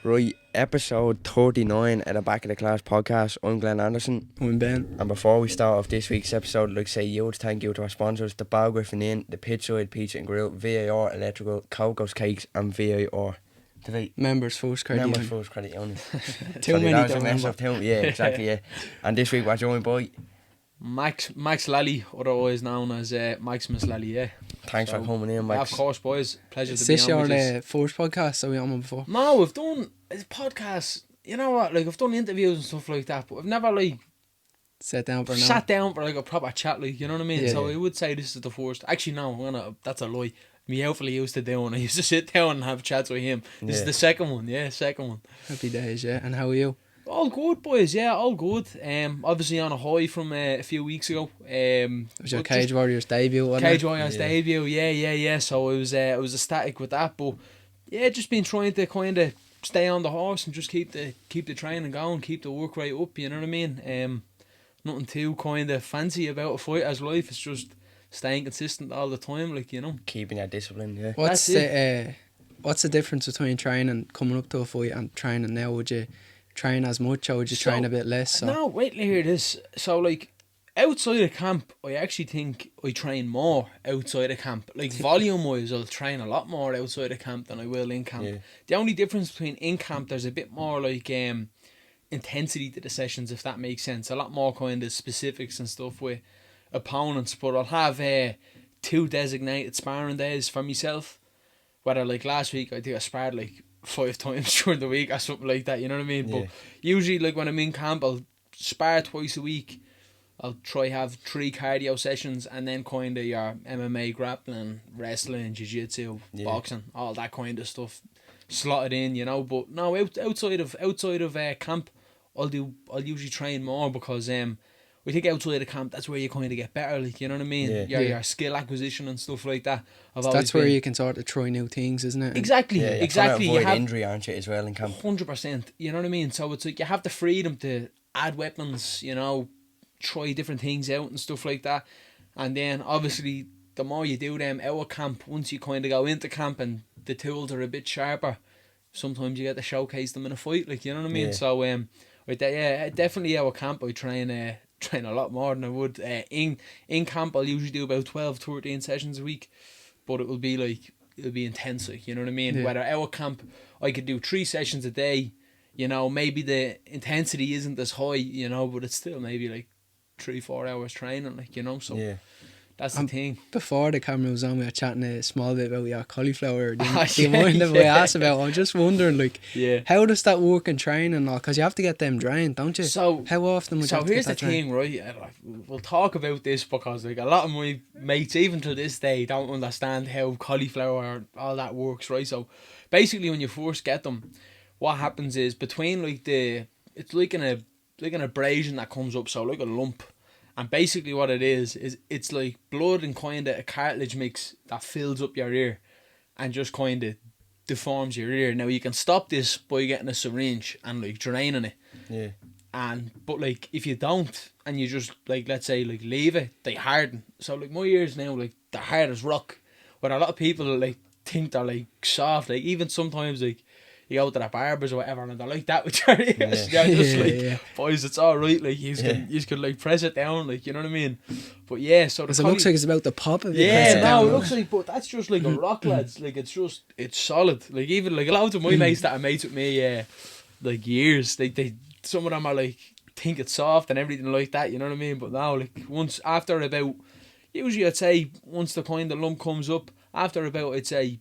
Right, episode 39 at the Back of the Class podcast. I'm Glenn Anderson. I'm Ben. And before we start off this week's episode, I'd like to say huge thank you to our sponsors, the Bar Griffin Inn, the Pitside Pizza and Grill, VAR Electrical, Coco's Cakes and VAR. Members First Credit Union. Members First Credit Union. Too many to remember. Yeah, exactly, yeah. And this week we're joined by Max Lally, otherwise known as Maximus Lally, yeah. Thanks for coming in, Max. Yeah, of course, boys. Pleasure Is to be this on with your this. first podcast? So we on one before? No, we've done podcasts, you know what, like I've done interviews and stuff like that, but I've never like Sat down for like a proper chat, like, you know what I mean? Yeah, so yeah. I would say this is the first. Actually no, that's a lie. Me hopefully used to do, and I used to sit down and have chats with him. This is the second one. Happy days, yeah. And how are you? All good, boys, yeah, all good. Obviously on a high from a few weeks ago. It was your Cage Warriors debut, wasn't it? Cage Warriors debut, yeah. So I was ecstatic with that, but yeah, just been trying to kind of stay on the horse and just keep the training going, keep the work rate up. You know what I mean? Nothing too kind of fancy about a fighter's life. It's just staying consistent all the time, like, you know. keeping your discipline, yeah. What's the difference between training coming up to a fight and training now? Would you train as much or would you train a bit less? No, wait till you hear this. So, like, outside of camp, I actually think I train more outside of camp. Like, volume-wise, I'll train a lot more outside of camp than I will in camp. Yeah. The only difference between in camp, there's a bit more, like, intensity to the sessions, if that makes sense. A lot more kind of specifics and stuff with opponents. But I'll have 2 designated sparring days for myself. Whether, like, last week, I think I sparred, like, 5 times during the week or something like that, you know what I mean? Yeah. But usually, like, when I'm in camp, I'll spar twice a week. I'll try have 3 cardio sessions, and then kind of your MMA, grappling, wrestling, jiu-jitsu, boxing, all that kind of stuff slotted in, you know. But no, outside of camp, I'll usually train more because we think outside of camp, that's where you kind of get better, like, you know what I mean? Your skill acquisition and stuff like that. That's where you can sort of try new things, isn't it? Exactly, Yeah, exactly. You have injury, aren't you, as well in camp? 100%, you know what I mean? So it's like you have the freedom to add weapons, you know, try different things out and stuff like that. And then obviously the more you do them out of camp, once you kind of go into camp and the tools are a bit sharper, sometimes you get to showcase them in a fight, like, you know what I mean? Yeah. So with that, yeah, definitely out of camp I train a lot more than I would in camp. I'll usually do about 12-13 sessions a week, but it'll be intense, like, you know what I mean? Yeah. Whether out of camp I could do 3 sessions a day, you know, maybe the intensity isn't as high, you know, but it's still maybe like 3-4 hours training, like, you know. So that's the thing. Before the camera was on, we were chatting a small bit about your cauliflower. Do you mind if I ask about? I'm just wondering, like, how does that work in training? Because you have to get them drained, don't you? So how often would you have to here's get the that thing, right? We'll talk about this because, like, a lot of my mates, even to this day, don't understand how cauliflower all that works, right? So basically, when you first get them, what happens is between, like, it's like an abrasion that comes up, so like a lump. And basically what it is it's like blood and kind of a cartilage mix that fills up your ear and just kind of deforms your ear. Now you can stop this by getting a syringe and, like, draining it. Yeah. But, like, if you don't and you just, like, let's say, like, leave it, they harden. So, like, my ears now, like, they're hard as rock. But a lot of people, like, think they're, like, soft. Like, even sometimes, like, you go to the barbers or whatever and they're like that with your ears. Yeah. You're just like, boys, it's alright, like, you can like press it down, like, you know what I mean? But yeah, so it looks like it's about to pop. It looks like, but that's just like a rock, lads. Like, it's solid. Like, even like a lot of my mates that are mates with me, like, years, they some of them are like think it's soft and everything like that, you know what I mean? But now, like, once after about, usually I'd say once the kind of lump comes up, after about, I'd say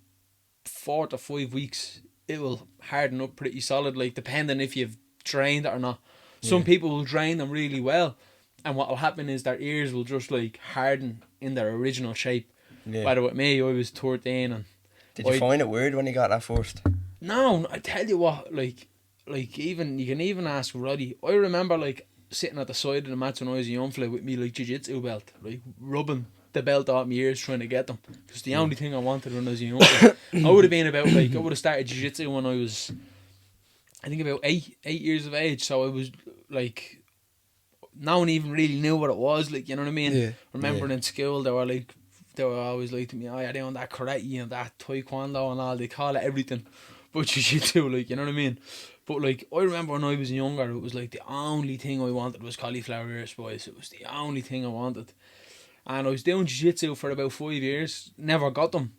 4 to 5 weeks, it will harden up pretty solid, like, depending if you've drained it or not. Some people will drain them really well, and what will happen is their ears will just, like, harden in their original shape. Whether with me, I was 13 and Did you find it weird when you got that first? No, I tell you what, like even you can even ask Roddy. I remember, like, sitting at the side of the mats when I was a young fella with me, like, jiu-jitsu belt, like, rubbing the belt off my ears trying to get them. Because the only thing I wanted when I was young. I would have been about, like, I would have started jiu-jitsu when I was, I think, about 8 years of age. So I was, like, no one even really knew what it was, like, you know what I mean? Yeah. Remembering in school, they were always like to me, oh, you're doing that karate and that taekwondo and all, they call it everything but jiu-jitsu, like, you know what I mean? But, like, I remember when I was younger, it was like the only thing I wanted was cauliflower ear spice. It was the only thing I wanted. And I was doing jiu-jitsu for about 5 years, never got them,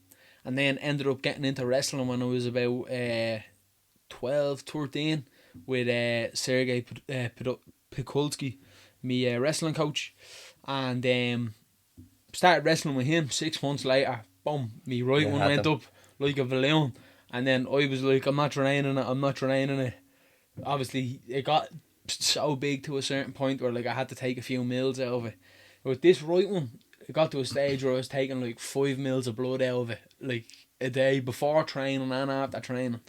and then ended up getting into wrestling when I was about 12, 13 with Sergey Pikulski, me wrestling coach, and started wrestling with him. 6 months later, boom, me right one went up like a balloon. And then I was like, I'm not training it. Obviously, it got so big to a certain point where, like, I had to take a few mils out of it. With this right one, it got to a stage where I was taking like 5 mils of blood out of it, like, a day before training and after training.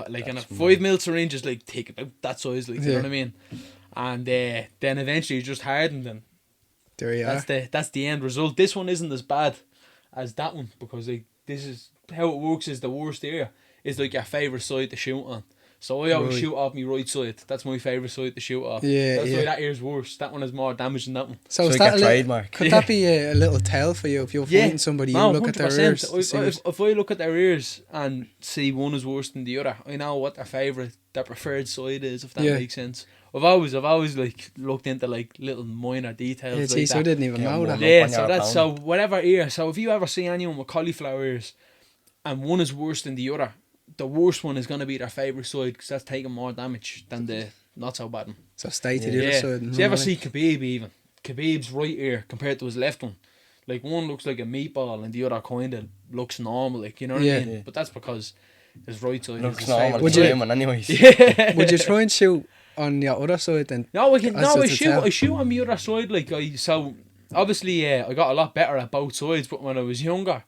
Like, in a 5 mil syringe is like thick, about that size, like, you know what I mean? And then eventually it just hardened, and there you are. That's the end result. This one isn't as bad as that one, because, like, this is how it works. Is the worst area is, like, your favourite side to shoot on. So I always shoot off my right side. That's my favourite side to shoot off. Yeah, that's why that ear's worse. That one has more damage than that one. So is that trademark? Could that be a little tell for you if you're fighting somebody? You look 100%. At their ears. If I look at their ears and see one is worse than the other, I know what their preferred side is. If that makes sense. I've always like looked into, like, little minor details. Yeah, like, so I didn't even know that. Yeah, so whatever ear. So if you ever see anyone with cauliflower ears, and one is worse than the other, the worst one is going to be their favourite side, because that's taking more damage than the not so bad one. So stay to the other side. So you ever see Khabib even? Khabib's right ear compared to his left one. Like, one looks like a meatball and the other kind of looks normal, like, you know what I mean? Yeah. But that's because his right side looks normal. Would you, anyways. Would you try and shoot on your other side then? No, I shoot on my other side. Like, so obviously I got a lot better at both sides, but when I was younger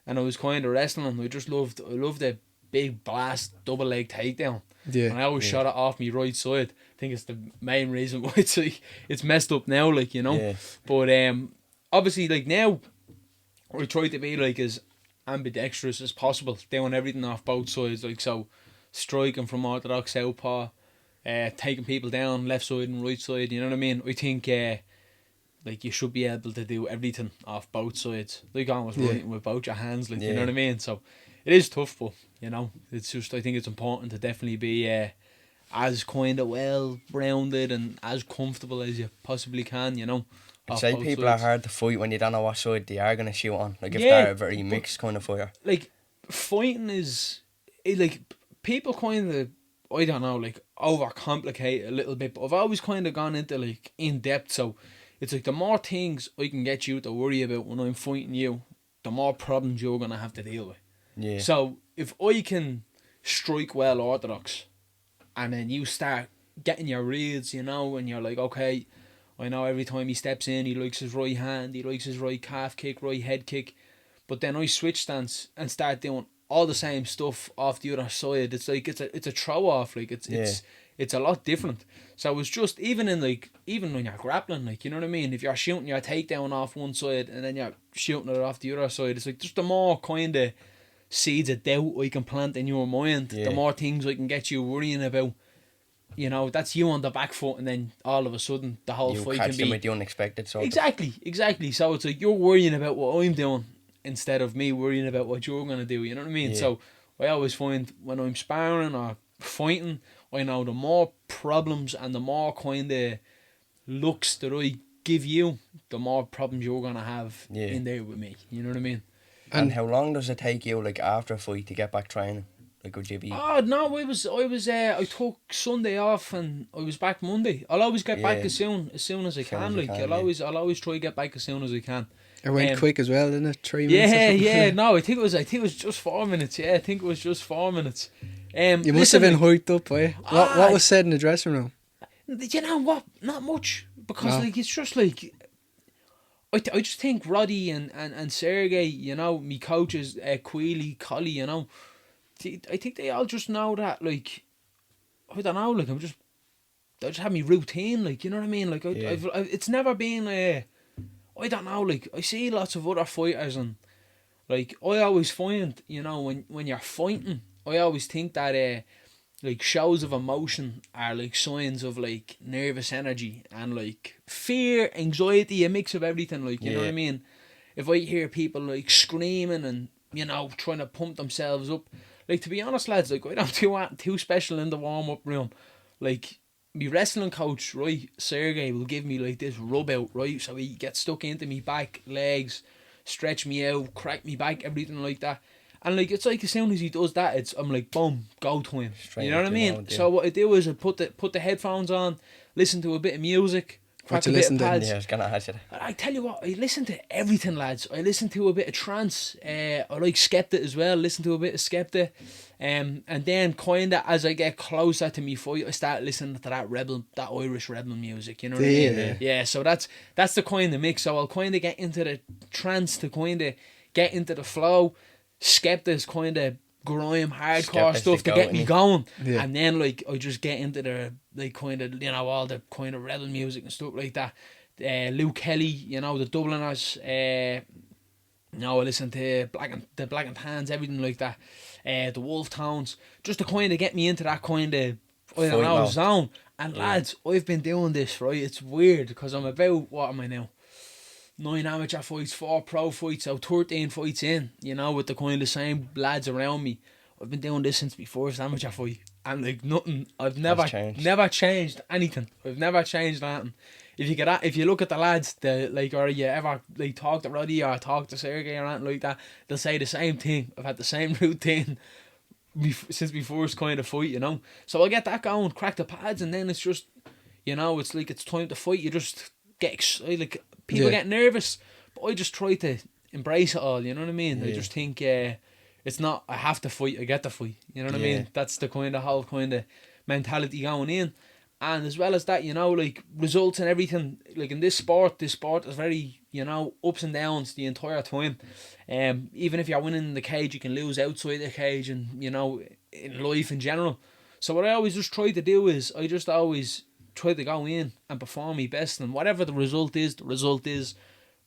and I was kind of wrestling, I loved a big blast double leg takedown. Yeah. And I always shot it off my right side. I think it's the main reason why it's messed up now, like, you know. Yeah. But obviously, like, now I try to be, like, as ambidextrous as possible, doing everything off both sides, like, so striking from orthodox southpaw, taking people down left side and right side, you know what I mean? I think like, you should be able to do everything off both sides, like, almost writing with both your hands, like, you know what I mean? So it is tough, but, you know, it's just, I think it's important to definitely be as kind of well rounded and as comfortable as you possibly can, you know. I'd say people are hard to fight when you don't know what side they are going to shoot on, like, if they're a very mixed kind of fighter. Like, fighting is, like, people kind of, I don't know, like, overcomplicate a little bit, but I've always kind of gone into, like, in depth. So it's like, the more things I can get you to worry about when I'm fighting you, the more problems you're going to have to deal with. Yeah. So if I can strike well orthodox, and then you start getting your reads, you know, and you're like, okay, I know every time he steps in, he likes his right hand, he likes his right calf kick, right head kick, but then I switch stance and start doing all the same stuff off the other side. It's like, it's a throw off, like, it's a lot different. So it's just, even when you're grappling, like, you know what I mean, if you're shooting your takedown off one side and then you're shooting it off the other side, it's like, just the more kind of seeds of doubt I can plant in your mind, the more things I can get you worrying about. You know, that's you on the back foot, and then all of a sudden the whole fight can be... You catch with the unexpected sort Exactly. So it's like, you're worrying about what I'm doing instead of me worrying about what you're going to do, you know what I mean? Yeah. So I always find when I'm sparring or fighting, I know the more problems and the more kind of looks that I give you, the more problems you're going to have in there with me, you know what I mean? And how long does it take you, like, after a fight to get back training? Like, would you be... Oh, no, I took Sunday off and I was back Monday. I'll always get back as soon as I can. Like, I'll always try to get back as soon as I can. It went quick as well, didn't it? 3 minutes. Yeah. No, I think it was just 4 minutes. Yeah, I think it was just 4 minutes. You must have been hyped up, eh? What was said in the dressing room? You know what? Not much, because like, it's just like, I just think Roddy and Sergey, you know, me coaches, Queely, Collie, you know, I think they all just know that, like, I don't know, like, I just have me routine, like, you know what I mean? Like, it's never been I I don't know, like, I see lots of other fighters, and, like, I always find, you know, when you're fighting, I always think that, like, shows of emotion are, like, signs of, like, nervous energy and, like, fear, anxiety, a mix of everything, like, you know what I mean? If I hear people, like, screaming and, you know, trying to pump themselves up, like, to be honest, lads, like, I don't too special in the warm-up room. Like, my wrestling coach, right, Sergey, will give me, like, this rub out, right, so he gets stuck into me back, legs, stretch me out, crack me back, everything like that. And, like, it's like as soon as he does that, I'm like, boom, go time. Straight you know what I mean? mode, yeah. So what I do is I put the headphones on, listen to a bit of music, crack a bit of pads. Yeah, I was gonna ask you. I tell you what, I listen to everything, lads. I listen to a bit of trance. I like Skepta as well. Listen to a bit of Skepta. And then kind of as I get closer to me fight, I start listening to that Irish rebel music. You know what I mean? Yeah. So that's the kind of mix. So I'll kind of get into the trance to kind of get into the flow. Skepta's kind of grime hardcore stuff to get me going, and then like I just get into the like kind of, you know, all the kind of rebel music and stuff like that. Luke Kelly, you know, the Dubliners. You know, I listen to the Black and Tans, everything like that. The Wolf Towns, just to kind of get me into that kind of, I don't know, zone. And lads, I've been doing this, right? It's weird because I'm about, what am I now? 9 amateur fights, 4 pro fights, so 13 fights in, you know, with the kind of same lads around me. I've been doing this since my first amateur fight, and like nothing, I've never changed anything. I've never changed anything. If you look at the lads, or you ever like talk to Roddy or talk to Sergey or anything like that, they'll say the same thing. I've had the same routine since my first kind of fight, you know. So I get that going, crack the pads, and then it's just, you know, it's like it's time to fight. You just get excited, like. People get nervous, but I just try to embrace it all, you know what I mean? I just think it's not, I have to fight, I get to fight, you know what I mean? That's the kind of whole kind of mentality going in. And as well as that, you know, like results and everything, like in this sport is very, you know, ups and downs the entire time. Even if you're winning the cage, you can lose outside the cage, and, you know, in life in general. So what I always just try to do is, I just always try to go in and perform my best, and whatever the result is.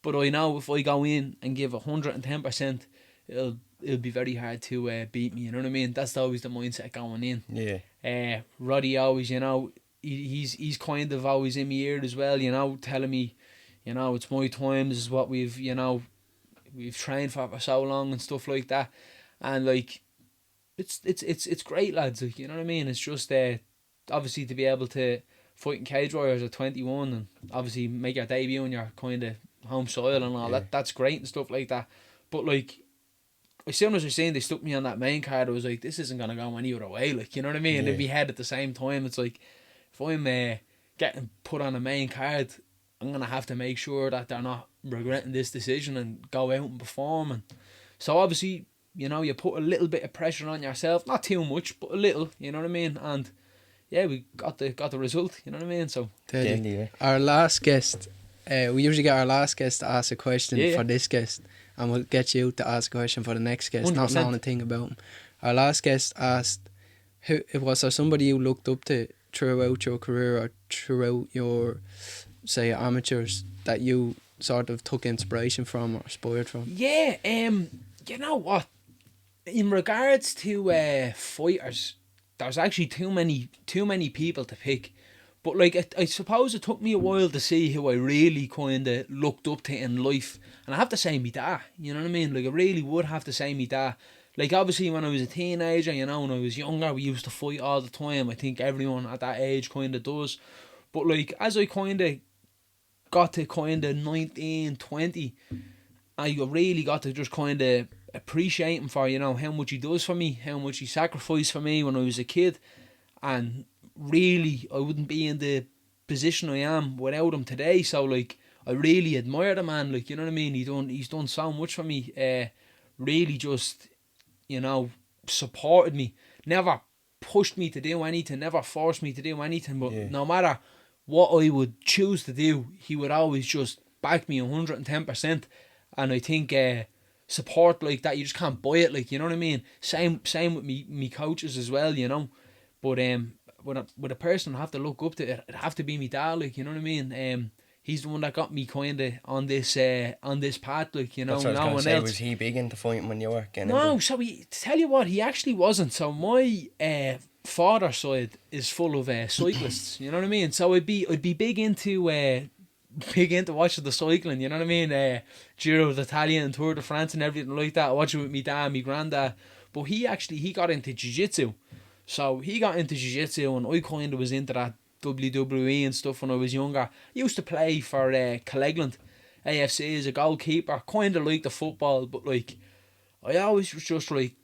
But I know if I go in and give 110%, it'll be very hard to beat me, you know what I mean? That's always the mindset going in. Roddy always, you know, he's kind of always in my ear as well, you know, telling me, you know, it's my time, this is what we've trained for so long and stuff like that. And like it's great, lads, like, you know what I mean? It's just obviously to be able to fighting Cage Warriors at 21 and obviously make your debut on your kind of home soil and all that's great and stuff like that. But like, as soon as I seen they stuck me on that main card, I was like, this isn't gonna go any other way, like, you know what I mean? And in my head at the same time, it's like, if I'm getting put on a main card, I'm gonna have to make sure that they're not regretting this decision and go out and perform. And so obviously, you know, you put a little bit of pressure on yourself, not too much, but a little, you know what I mean? And yeah, we got the result, you know what I mean? So our last guest, we usually get our last guest to ask a question for this guest, and we'll get you to ask a question for the next guest, 100%. Not knowing a thing about him. Our last guest asked, was there somebody you looked up to throughout your career or throughout your, say, amateurs, that you sort of took inspiration from or inspired from? Yeah, you know what? In regards to fighters, there's actually too many people to pick. But like, I suppose it took me a while to see who I really kind of looked up to in life. And I have to say me dad, you know what I mean? Like, I really would have to say me dad. Like, obviously when I was a teenager, you know, when I was younger, we used to fight all the time. I think everyone at that age kind of does. But like, as I kind of got to kind of 19, 20, I really got to just kind of appreciate him for, you know, how much he does for me, how much he sacrificed for me when I was a kid. And really, I wouldn't be in the position I am without him today. So like, I really admire the man, like, you know what I mean? He's done so much for me. Really just, you know, supported me, never pushed me to do anything, never forced me to do anything. But no matter what I would choose to do, he would always just back me 110%. And I think support like that, you just can't buy it, like, you know what I mean? Same with me coaches as well, you know. But with a person I have to look up to, it'd have to be me dad, like, you know what I mean? he's the one that got me kind of on this path, like, you know. That's what I No was one going to say. else. Was he big into fighting when you were getting No, into it? so to tell you what, he actually wasn't. So my father's side is full of cyclists. You know what I mean? So I'd be big into watching the cycling. You know what I mean? Giro d'Italia and Tour de France and everything like that. I watch it with me dad, and me granddad. But he got into jiu-jitsu. So he got into jiu-jitsu, and I kind of was into that WWE and stuff when I was younger. I used to play for Collegland AFC as a goalkeeper, kind of like the football, but like I always was just like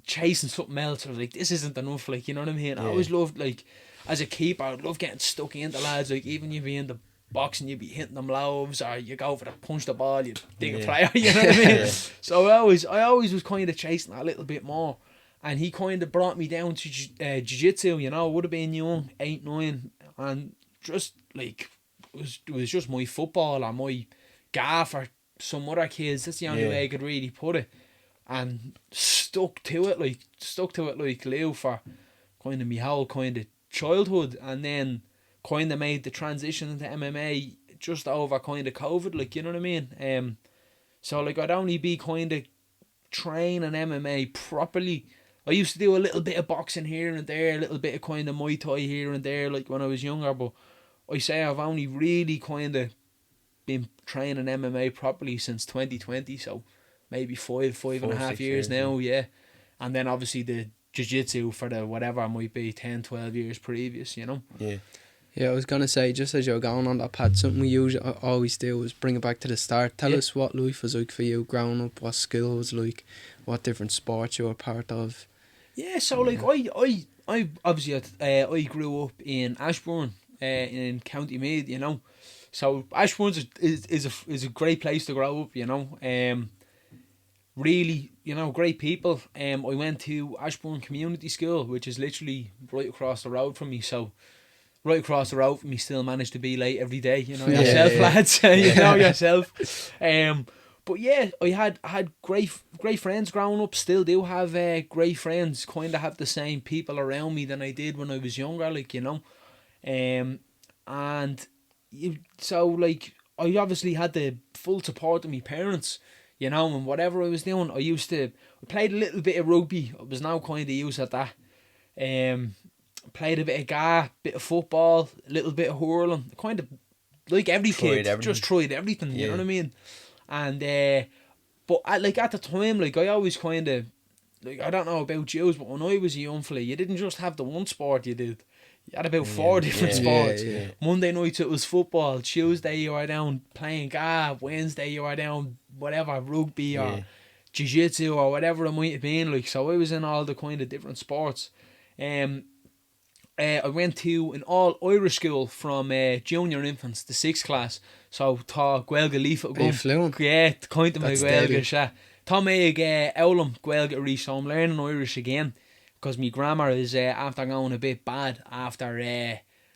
chasing something else. I was like, this isn't enough, like, you know what I mean? Yeah. I always loved, like, as a keeper, I love getting stuck into lads, like, even you be in the boxing, you be hitting them loaves, or you go for the punch the ball, you dig a player, you know what I mean? Yeah. So I always was kind of chasing that a little bit more. And he kind of brought me down to jiu-jitsu, you know. I would have been young, 8, 9, and just like it was just my football or my gaff or some other kids. That's the only way I could really put it. And stuck to it like glue for kind of my whole kind of childhood, and then kind of made the transition into MMA just over kind of COVID, like, you know what I mean? So like I'd only be kind of training MMA properly. I used to do a little bit of boxing here and there, a little bit of kind of Muay Thai here and there, like when I was younger, but I say I've only really kind of been training MMA properly since 2020, so maybe five and a half 6 years now, yeah. And then obviously the jiu-jitsu for the whatever might be 10, 12 years previous, you know? Yeah. Yeah, I was going to say, just as you're going on that path, something we usually always do is bring it back to the start. Tell us what life was like for you growing up, what school was like, what different sports you were part of. Yeah, so like I obviously I grew up in Ashbourne, in County Meath, you know. So Ashbourne is a great place to grow up, you know. Really, you know, great people. I went to Ashbourne Community School, which is literally right across the road from me. So right across the road from me, still managed to be late every day. You know yourself, lads. You know yourself. But yeah, I had great friends growing up. Still do have great friends. Kind of have the same people around me than I did when I was younger, like, you know. So like I obviously had the full support of my parents, you know, and whatever I was doing, I played a little bit of rugby. I was now kind of used at that. Played a bit of bit of football, a little bit of hurling, kind of like every kid, just tried everything, you know what I mean? And but at the time, like, I always kind of, like, I don't know about you, but when I was a young fella, you didn't just have the one sport you did. You had about 4 different sports. Monday nights it was football. Tuesday you were down playing Wednesday you were down whatever, rugby or jiu-jitsu or whatever it might have been. Like, so I was in all the kind of different sports. I went to an all-Irish school from junior infants to 6th class. So tá Gaeilge lífa Are you fluent? Yeah, kind of my That's Gaeilge, deadly. Tá mé Ewlam Gaeilge arís, so I'm learning Irish again, because my grammar is after going a bit bad after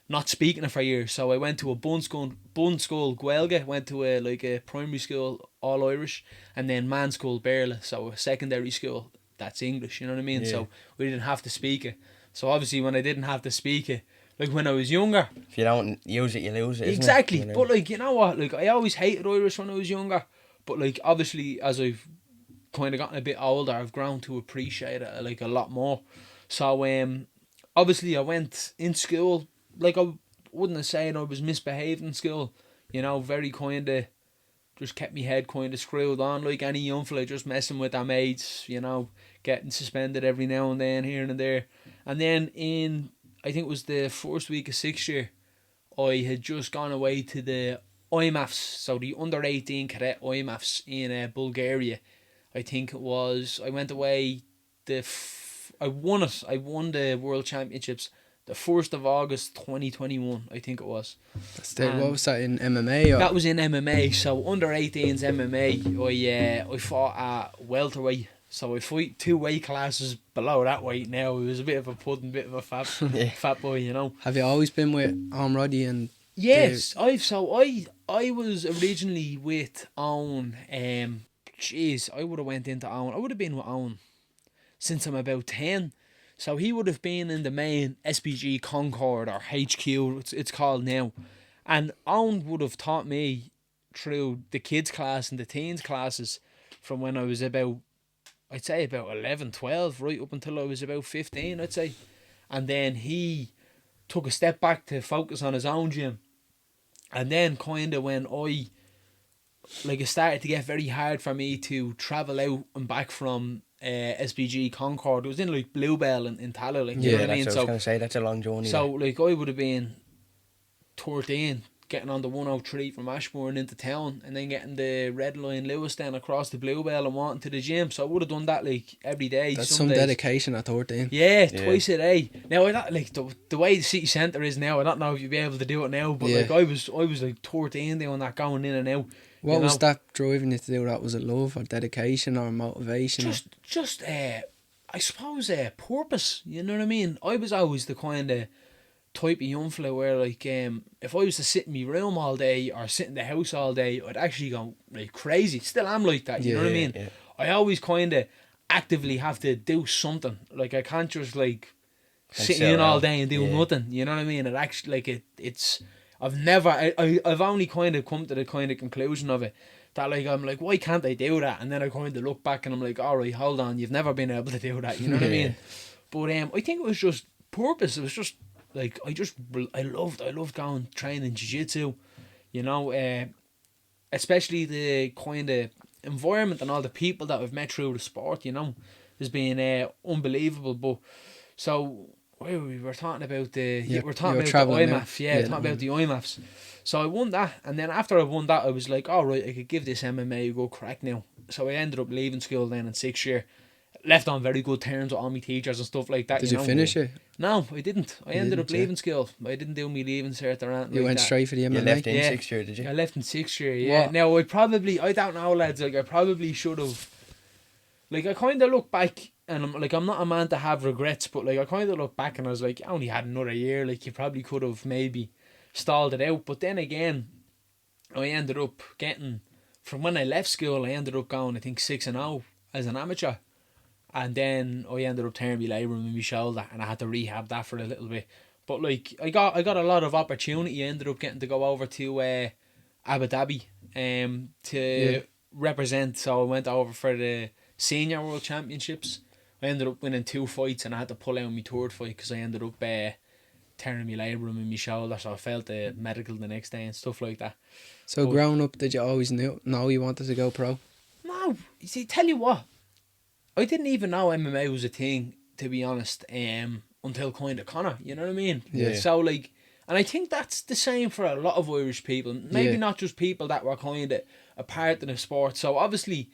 not speaking it for years. So I went to a bun school Gaeilge, went to a primary school all Irish, and then man school Berla, so a secondary school that's English, you know what I mean? So we didn't have to speak it. So obviously when I didn't have to speak it, like when I was younger, If you don't use it, you lose it, isn't exactly. it? But like, you know what, like, I always hated Irish when I was younger, but like obviously as I've kind of gotten a bit older, I've grown to appreciate it like a lot more. So obviously I went in school, like, I wouldn't have said I was misbehaved in school, you know, very kind of just kept my head kind of screwed on like any young fella, just messing with their mates, you know, getting suspended every now and then here and there. And then in, I think it was the first week of 6th year, I had just gone away to the IMAFs, so the under 18 cadet IMAFs in Bulgaria. I think it was, I went away, I won it. I won the World Championships the 1st of August 2021, I think it was. That's dead. What was that, in MMA? Or? That was in MMA, so under 18s MMA, I fought at welterweight. So I fight 2 weight classes below that weight now. It was a bit of a pudding, bit of a fat boy, you know. Have you always been with Roddy and... Yes, I was originally with Owen. I would have went into Owen. I would have been with Owen since I'm about 10. So he would have been in the main SPG Concord, or HQ, it's called now. And Owen would have taught me through the kids class and the teens classes from when I was about, I'd say about 11, 12, right up until I was about 15, I'd say. And then he took a step back to focus on his own gym. And then kind of when it started to get very hard for me to travel out and back from SBG Concord. It was in like Bluebell in Tala, like, you know what I mean? That's what I was going to say, that's a long journey. So, like, I would have been 13, getting on the 103 from Ashbourne into town, and then getting the Red Line Lewiston across the Bluebell and wanting to the gym. So I would have done that like every day. That's some dedication at 13. Yeah, twice a day. Now I don't, like the way the city centre is now. I don't know if you'd be able to do it now, but like I was like 13 doing that, going in and out. What was that driving you to do that? Was it love or dedication or motivation? Just I suppose purpose. You know what I mean? I was always the kind of type of young fella where like if I was to sit in my room all day or sit in the house all day, I'd actually go like crazy. Still am like that, you know what I mean? I always kind of actively have to do something. Like I can't just like sit in all day and do nothing, you know what I mean? It actually like it's I've only kind of come to the kind of conclusion of it that like I'm like, why can't I do that? And then I kind of look back and I'm like, alright, hold on, you've never been able to do that, you know what I mean? But I think it was just purpose. It was just like I loved going training jiu-jitsu, you know, especially the kind of environment and all the people that we've met through the sport, you know, has been unbelievable. But so we were talking about the talking about the IMAF, talking about the IMAFs. So I won that, and then after I won that, I was like, all right, I could give this MMA a go crack now. So I ended up leaving school then in 6th year. Left on very good terms with all my teachers and stuff like that. Did you finish it? No, I didn't. I ended up leaving school. I didn't do my leaving cert or anything. You went straight for the MMA? You left in 6th year, did you? I left in 6th year, yeah. What? Now, I don't know, lads, like, I probably should have, like, I kind of look back, and I'm not a man to have regrets, but, like, I kind of look back and I was like, I only had another year, like, you probably could have maybe stalled it out. But then again, I ended up getting, from when I left school, I ended up going, I think, 6-0 as an amateur. And then I ended up tearing my labrum in my shoulder, and I had to rehab that for a little bit. But like I got a lot of opportunity. I ended up getting to go over to Abu Dhabi to represent. So I went over for the Senior World Championships. I ended up winning 2 fights, and I had to pull out my 3rd fight because I ended up tearing my labrum in my shoulder. So I felt the medical the next day and stuff like that. So growing up, did you always know you wanted to go pro? No, you see, tell you what. I didn't even know MMA was a thing, to be honest, until kind of Connor, you know what I mean? Yeah. So, like, and I think that's the same for a lot of Irish people. Maybe not just people that were kind of a part of the sport. So, obviously,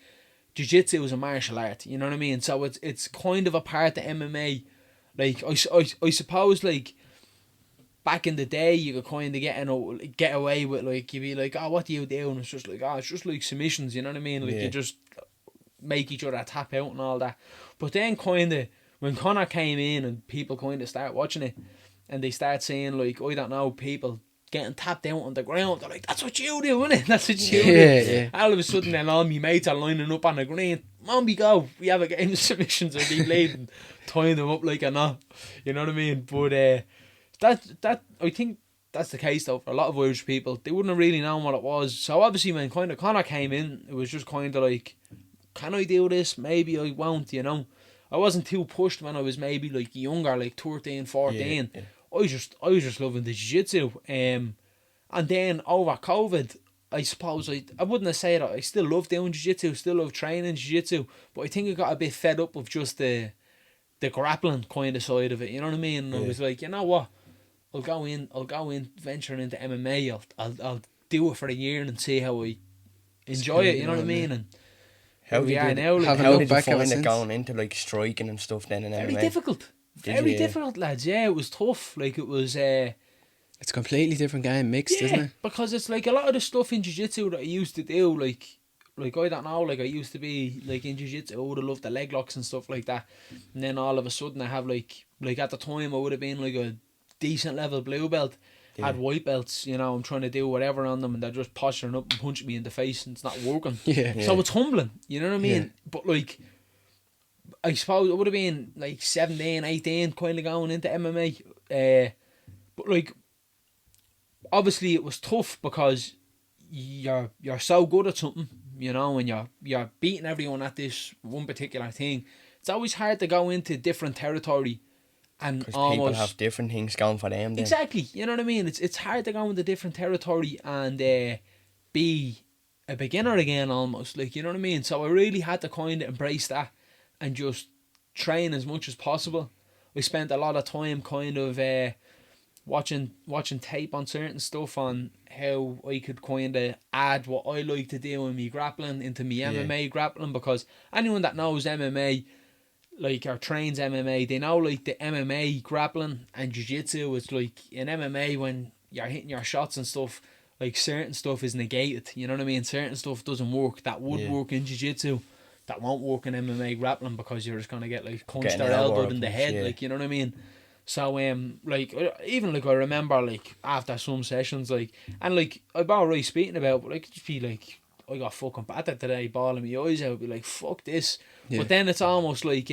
jiu-jitsu is a martial art, you know what I mean? So, it's kind of a part of MMA. Like, I suppose, like, back in the day, you could kind of get away with, like, you'd be like, oh, what do you do? And it's just like, it's just like submissions, you know what I mean? Like, you just make each other tap out and all that. But then kind of when Connor came in and people kind of start watching it and they start saying like, I don't know, people getting tapped out on the ground, they're like, that's what you do, innit? That's what you do. Yeah. All of a sudden then all my mates are lining up on the green. On we go. We have a game of submissions and be bleeding, tying them up like a knot. You know what I mean? But that I think that's the case though for a lot of Irish people. They wouldn't have really known what it was. So obviously when kind of Connor came in, it was just kind of like, can I do this? Maybe I won't, you know. I wasn't too pushed when I was maybe like younger, like 13, 14. Yeah. I was just loving the jiu-jitsu. And then over COVID, I suppose I wouldn't have said that I still love doing jiu-jitsu, still love training jiu-jitsu, but I think I got a bit fed up of just the grappling kind of side of it, you know what I mean? And I was like, you know what? I'll go in venturing into MMA. I'll do it for a year and see how I enjoy it, you know what I mean? And how did you find it going into like striking and stuff then in very MMA? Difficult. Very difficult, lads. Yeah, it was tough. Like it was it's a completely different game mixed, isn't it? Because it's like a lot of the stuff in jiu-jitsu that I used to do, like I don't know, like I used to be like in jiu-jitsu, I would have loved the leg locks and stuff like that. And then all of a sudden I have like at the time I would have been like a decent level blue belt. Had white belts, you know, I'm trying to do whatever on them and they're just posturing up and punching me in the face and it's not working. So it's humbling, you know what I mean? Yeah. But like, I suppose it would have been like 17, 18 kind of going into MMA. But like, obviously it was tough because you're so good at something, you know, and you're beating everyone at this one particular thing. It's always hard to go into different territory and Because almost people have different things going for them then. exactly, you know what I mean. It's hard to go into different territory and be a beginner again, almost, like, you know what I mean. So I really had to kind of embrace that and just train as much as possible. I spent a lot of time kind of watching tape on certain stuff on how I could kind of add what I like to do in me grappling into me MMA grappling, because anyone that knows MMA, like, or trains MMA, they know, like, the MMA grappling and jiu-jitsu, it's like in MMA when you're hitting your shots and stuff, like, certain stuff is negated, you know what I mean. Certain stuff doesn't work that would work in jiu-jitsu, that won't work in MMA grappling, because you're just gonna get, like, punched or elbowed in the head, like, you know what I mean. So like, even, like, I remember, like, after some sessions, like, and, like, I've already speaking about, but, like, just be like, I got fucking battered today, bawling my eyes out, be like, fuck this. But then it's almost like,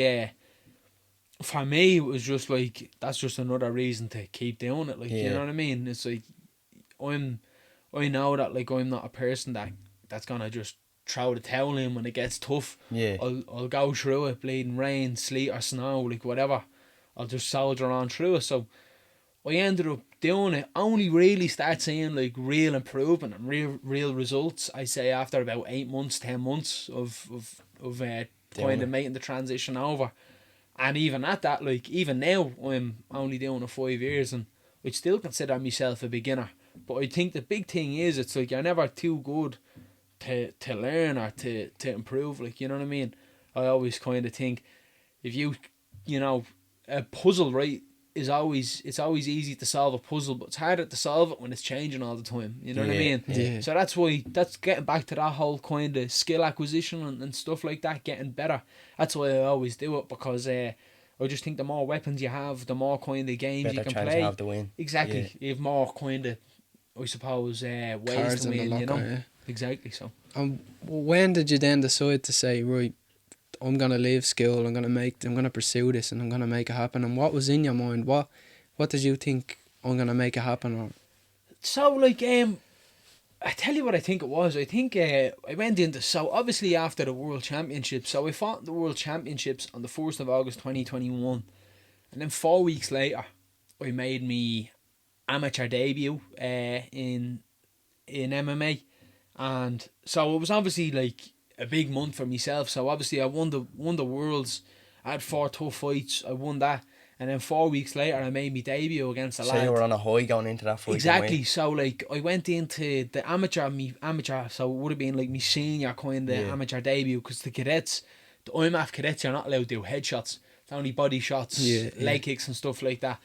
for me, it was just like, that's just another reason to keep doing it, like, you know what I mean. It's like, I know that, like, I'm not a person that's gonna just throw the towel in when it gets tough. I'll go through it, bleeding rain, sleet or snow, like, whatever. I'll just soldier on through it. So I ended up doing it. Only really start seeing, like, real improvement and real results, I say, after about 8 months, 10 months of kind of making the transition over. And even at that, like, even now, I'm only doing it 5 years, and I'd still consider myself a beginner. But I think the big thing is, it's like, you're never too good to learn or to improve, like, you know what I mean. I always kind of think, if you know, a puzzle, right, it's always easy to solve a puzzle, but it's harder to solve it when it's changing all the time, you know what I mean. So that's getting back to that whole kind of skill acquisition and stuff like that, getting better. That's why I always do it, because I just think the more weapons you have, the more kind of games better you can chance play. you have to win. Exactly. You have more kind of, I suppose, ways cards to in the win, you know. locker, Exactly. So when did you then decide to say, right, I'm gonna leave school, I'm gonna pursue this, and I'm gonna make it happen? And what was in your mind? What did you think, I'm gonna make it happen? Or so, like, I tell you what I think it was. I think I went into, so obviously after the World Championships, so I fought in the World Championships on the 1st of August 2021, and then 4 weeks later I made me amateur debut in MMA. And so it was obviously, like, a big month for myself. So obviously I won the Worlds. I had 4 tough fights. I won that, and then 4 weeks later I made my debut against a lad. So you were on a high going into that fight. Exactly. So, like, I went into the amateur, so it would have been like my senior kind of amateur debut, because the cadets, the IMAF cadets, you're not allowed to do headshots. It's only body shots, leg kicks and stuff like that.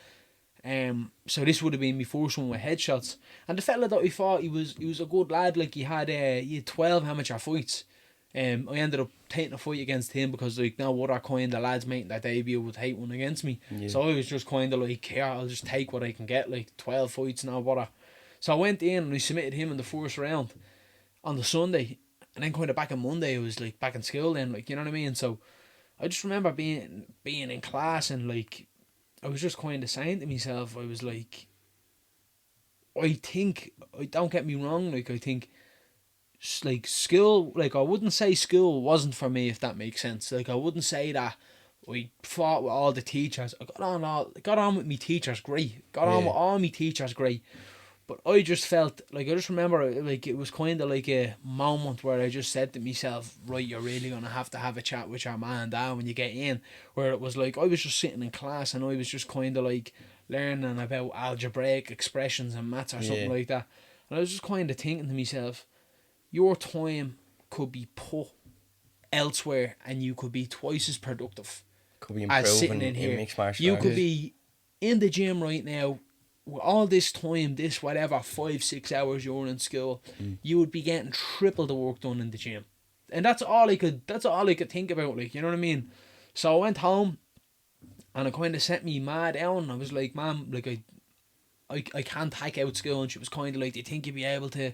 So this would have been my first one with headshots, and the fella that I fought, he was a good lad. Like, he had 12 amateur fights. I ended up taking a fight against him, because, like, no other kind of lads making their debut would take one against me. So I was just kind of like, yeah, I'll just take what I can get, like 12 fights, no bother. So I went in and I submitted him in the first round on the Sunday, and then kind of back on Monday I was, like, back in school then, like, you know what I mean. So I just remember being in class, and, like, I was just kind of saying to myself, I was like, don't get me wrong, like, I think, like, school, like, I wouldn't say school wasn't for me, if that makes sense. Like, I wouldn't say that I fought with all the teachers. I got on with me teachers great. Got on with all my teachers great. But I just felt, like, I just remember, like, it was kind of like a moment where I just said to myself, right, you're really going to have a chat with your man and dad when you get in. Where it was like, I was just sitting in class and I was just kind of, like, learning about algebraic expressions and maths or something like that. And I was just kind of thinking to myself, your time could be put elsewhere and you could be twice as productive Could be as sitting improving in here. mixed martial You arts. could be in the gym right now with all this time, this whatever 5-6 hours you're in school, you would be getting triple the work done in the gym. And that's all I could think about, like, you know what I mean. So I went home and it kind of set me mad down. I was like, Mom, like, I can't take out school. And she was kind of like, do you think you'd be able to,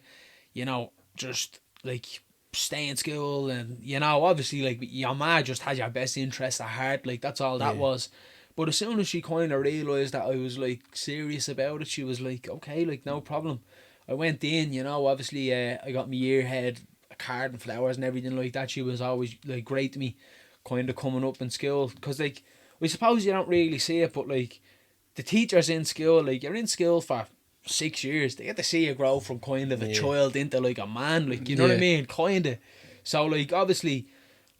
you know, just, like, stay in school? And, you know, obviously, like, your ma just had your best interest at heart, like, that's all that was. But as soon as she kind of realised that I was like serious about it, she was like, okay, like no problem. I went in, you know, obviously I got my year head, a card and flowers and everything like that. She was always like great to me, kind of coming up in school. Because like, I suppose you don't really see it, but like the teachers in school, like you're in school for 6 years, they get to see you grow from kind of a child into like a man, like, you know what I mean? Kind of. So like obviously,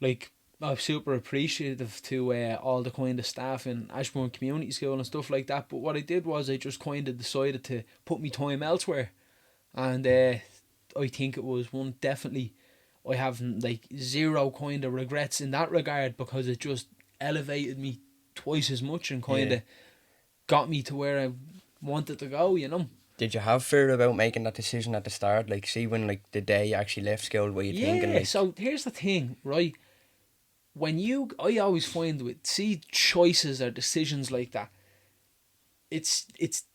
like I'm super appreciative to all the kind of staff in Ashbourne Community School and stuff like that. But what I did was I just kind of decided to put my time elsewhere. And I think it was one definitely, I have like zero kind of regrets in that regard, because it just elevated me twice as much and kind of got me to where I wanted to go, you know. Did you have fear about making that decision at the start? Like, see, when like the day you actually left school, were you thinking like... So here's the thing, right? I always find with choices or decisions like that, it's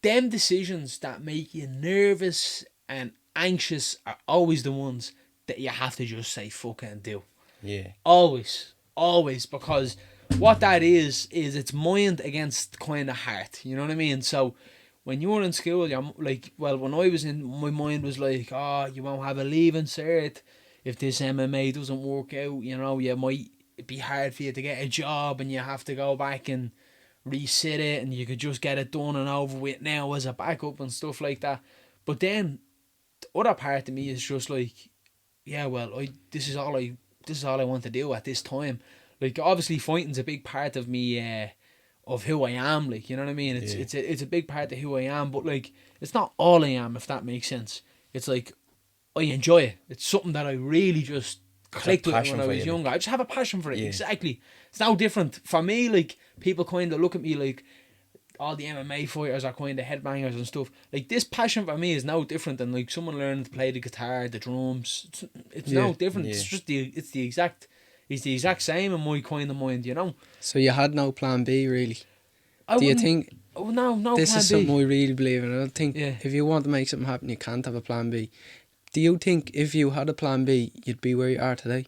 them decisions that make you nervous and anxious are always the ones that you have to just say fuck it and do. Yeah. Always, because what that is it's mind against kind of heart. You know what I mean? So when you're in school, you're like, well, when I was in, my mind was like, oh, you won't have a leaving cert if this MMA doesn't work out. You know, you might be hard for you to get a job and you have to go back and resit it, and you could just get it done and over with now as a backup and stuff like that. But then the other part of me is just like, yeah, well, this is all I want to do at this time. Like, obviously fighting's a big part of me, of who I am, like, you know what I mean? It's a big part of who I am, but like it's not all I am, if that makes sense. It's like I enjoy it. It's something that I really just clicked with when I was younger. I just have a passion for it. Exactly. It's no different for me. Like, people kind of look at me like all the MMA fighters are kind of headbangers and stuff. Like, this passion for me is no different than like someone learning to play the guitar, the drums. It's no different. It's just the exact same in my kind of mind, you know. So you had no plan B, really? Do you think? Oh, no. This plan is B. something I really believe in. I don't think if you want to make something happen, you can't have a plan B. Do you think if you had a plan B, you'd be where you are today?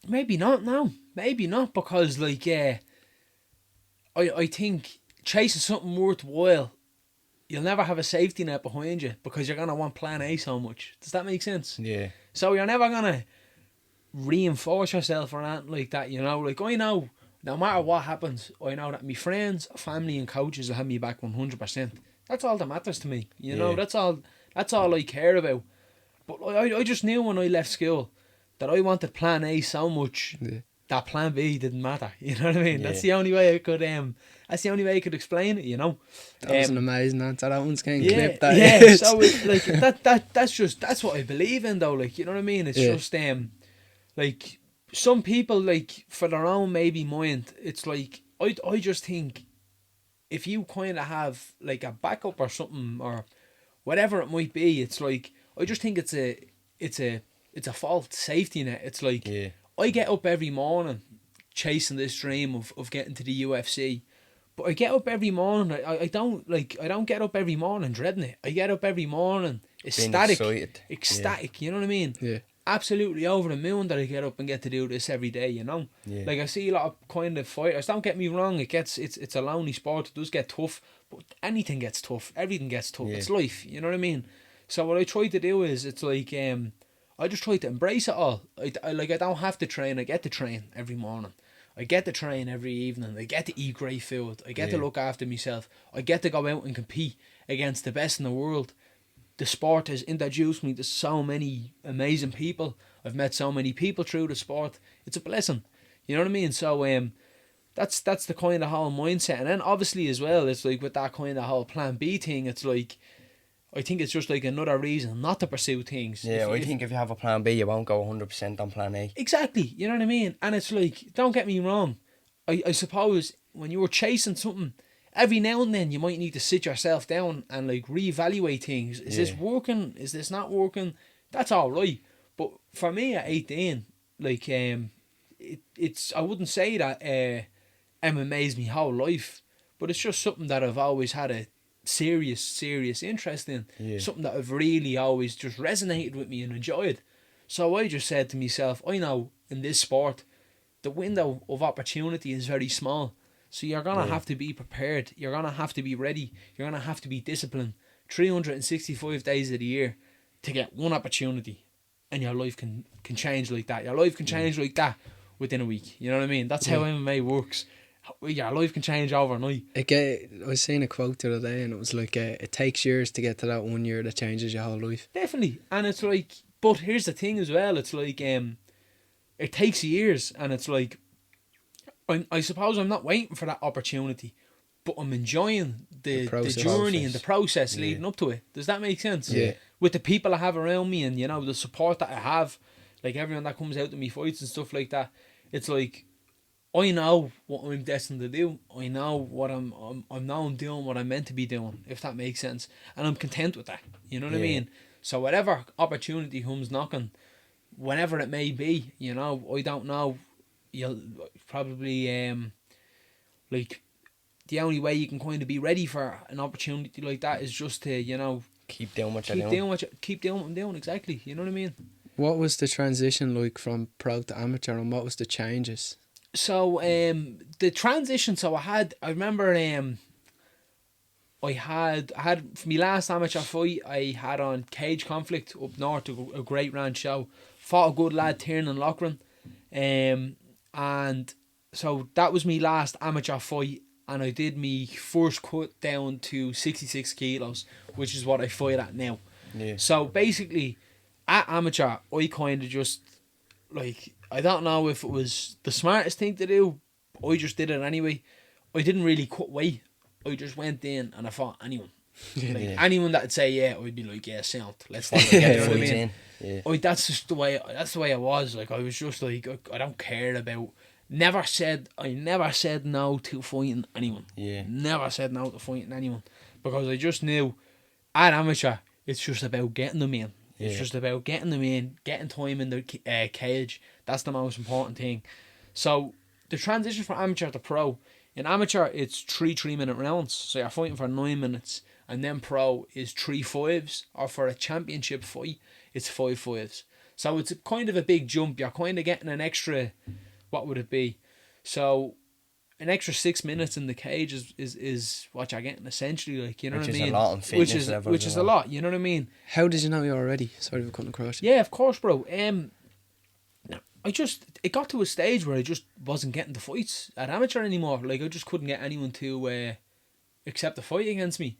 Maybe not. No, maybe not, because like I think chasing something worthwhile, you'll never have a safety net behind you, because you're gonna want plan A so much. Does that make sense? Yeah. So you're never gonna reinforce yourself or anything like that, you know. Like, I know no matter what happens, I know that my friends, family and coaches will have me back 100%. That's all that matters to me, you know. That's all I care about. But I just knew when I left school that I wanted plan A so much that plan B didn't matter. You know what I mean? That's the only way I could explain it, you know. That was an amazing answer. That one's getting clipped. So it's like that's what I believe in, though. Like, you know what I mean? It's just like some people, like, for their own maybe mind, it's like I just think if you kind of have like a backup or something or whatever it might be, it's like, I just think it's a false safety net. It's like, I get up every morning chasing this dream of getting to the UFC, but I get up every morning. I don't get up every morning dreading it. I get up every morning ecstatic. You know what I mean? Yeah. Absolutely over the moon that I get up and get to do this every day, you know. Like, I see a lot of kind of fighters. Don't get me wrong, it's a lonely sport. It does get tough, but anything gets tough. Everything gets tough. It's life. You know what I mean? So what I try to do is, it's like I just try to embrace it all. I don't have to train. I get to train every morning. I get to train every evening. I get to eat great food. I get to look after myself. I get to go out and compete against the best in the world. The sport has introduced me to so many amazing people. I've met so many people through the sport. It's a blessing. You know what I mean? So that's the kind of whole mindset. And then obviously as well, it's like with that kind of whole plan B thing, it's like, I think it's just like another reason not to pursue things. Yeah, I think if you have a plan B, you won't go 100% on plan A. Exactly, you know what I mean? And it's like, don't get me wrong, I suppose when you were chasing something, every now and then you might need to sit yourself down and like reevaluate things. Is this working? Is this not working? That's all right. But for me at 18, like it's I wouldn't say that MMA's my whole life, but it's just something that I've always had a serious interest in. Something that I've really always just resonated with me and enjoyed. So I just said to myself, I know in this sport the window of opportunity is very small. So you're going to have to be prepared. You're going to have to be ready. You're going to have to be disciplined 365 days of the year to get one opportunity. And your life can change like that. Your life can change like that within a week. You know what I mean? That's how MMA works. Your life can change overnight. I was seeing a quote the other day, and it was like, it takes years to get to that 1 year that changes your whole life. Definitely. And it's like, but here's the thing as well. It's like, it takes years, and it's like, I suppose I'm not waiting for that opportunity, but I'm enjoying the journey and the process leading up to it. Does that make sense? Yeah. With the people I have around me, and, you know, the support that I have, like everyone that comes out to me fights and stuff like that, it's like, I know what I'm destined to do. I know what I'm doing what I'm meant to be doing, if that makes sense. And I'm content with that. You know what I mean? So whatever opportunity comes knocking, whenever it may be, you know, I don't know. You'll probably like, the only way you can kind of be ready for an opportunity like that is just to, you know, keep doing what you're doing. Keep doing what I'm doing, exactly. You know what I mean? What was the transition like from pro to amateur, and what was the changes? So the transition. So I remember I had for my last amateur fight, I had on Cage Conflict up north, a great round show. Fought a good lad, Tiernan Loughran. And so that was my last amateur fight, and I did my first cut down to 66 kilos, which is what I fight at now. Yeah. So basically, at amateur, I kind of just, like, I don't know if it was the smartest thing to do. I just did it anyway. I didn't really cut weight. I just went in and I fought anyone. Anyone that'd say yeah, I'd be like, yeah, sound. Let's fight. You know what I mean? Yeah. That's just the way. That's the way I was. Like, I was just like, I don't care about. I never said no to fighting anyone. Yeah. Never said no to fighting anyone, because I just knew at amateur it's just about getting them in. It's just about getting them in, getting time in the cage. That's the most important thing. So the transition from amateur to pro. In amateur, it's 3 3-minute rounds. So you're fighting for 9 minutes. And then pro is 3 5s. Or for a championship fight, it's 5 5s. So it's kind of a big jump. You're kind of getting an extra, what would it be? So an extra 6 minutes in the cage is what you're getting essentially, like, you know what I mean? Which is a lot on fitness level. Which is a lot, you know what I mean? How did you know you were ready? Sorry for cutting across you. Yeah, of course, bro. It got to a stage where I just wasn't getting the fights at amateur anymore. Like, I just couldn't get anyone to accept the fight against me.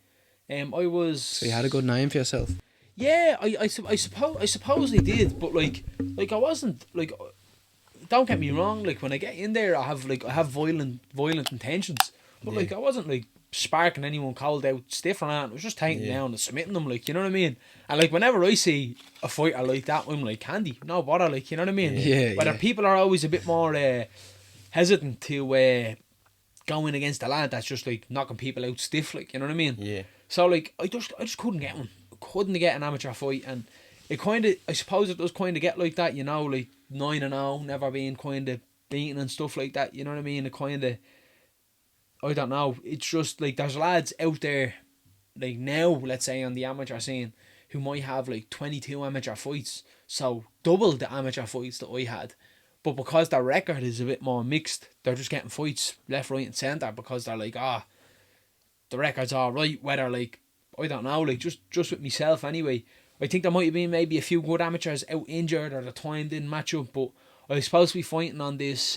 So you had a good name for yourself. Yeah, I suppose I did, but like I wasn't, like, don't get me wrong, like, when I get in there I have violent intentions, but like, I wasn't like sparking anyone cold out stiff or that. I was just taking down and submitting them, like, you know what I mean? And like, whenever I see a fighter like that, I'm like, candy, no bother, like, you know what I mean? Whether people are always a bit more hesitant to go in against a lad that's just like knocking people out stiff, like, you know what I mean? Yeah. So like, I just couldn't get one. Couldn't get an amateur fight, and it kind of, I suppose it does kind of get like that, you know, like 9-0, never being kind of beaten and stuff like that, you know what I mean? It kind of, I don't know, it's just like, there's lads out there, like now, let's say on the amateur scene, who might have like 22 amateur fights, so double the amateur fights that I had, but because their record is a bit more mixed, they're just getting fights left, right and centre, because they're like, the record's alright, whether like, I don't know, like, just with myself anyway. I think there might have been maybe a few good amateurs out injured, or the time didn't match up, but I was supposed to be fighting on this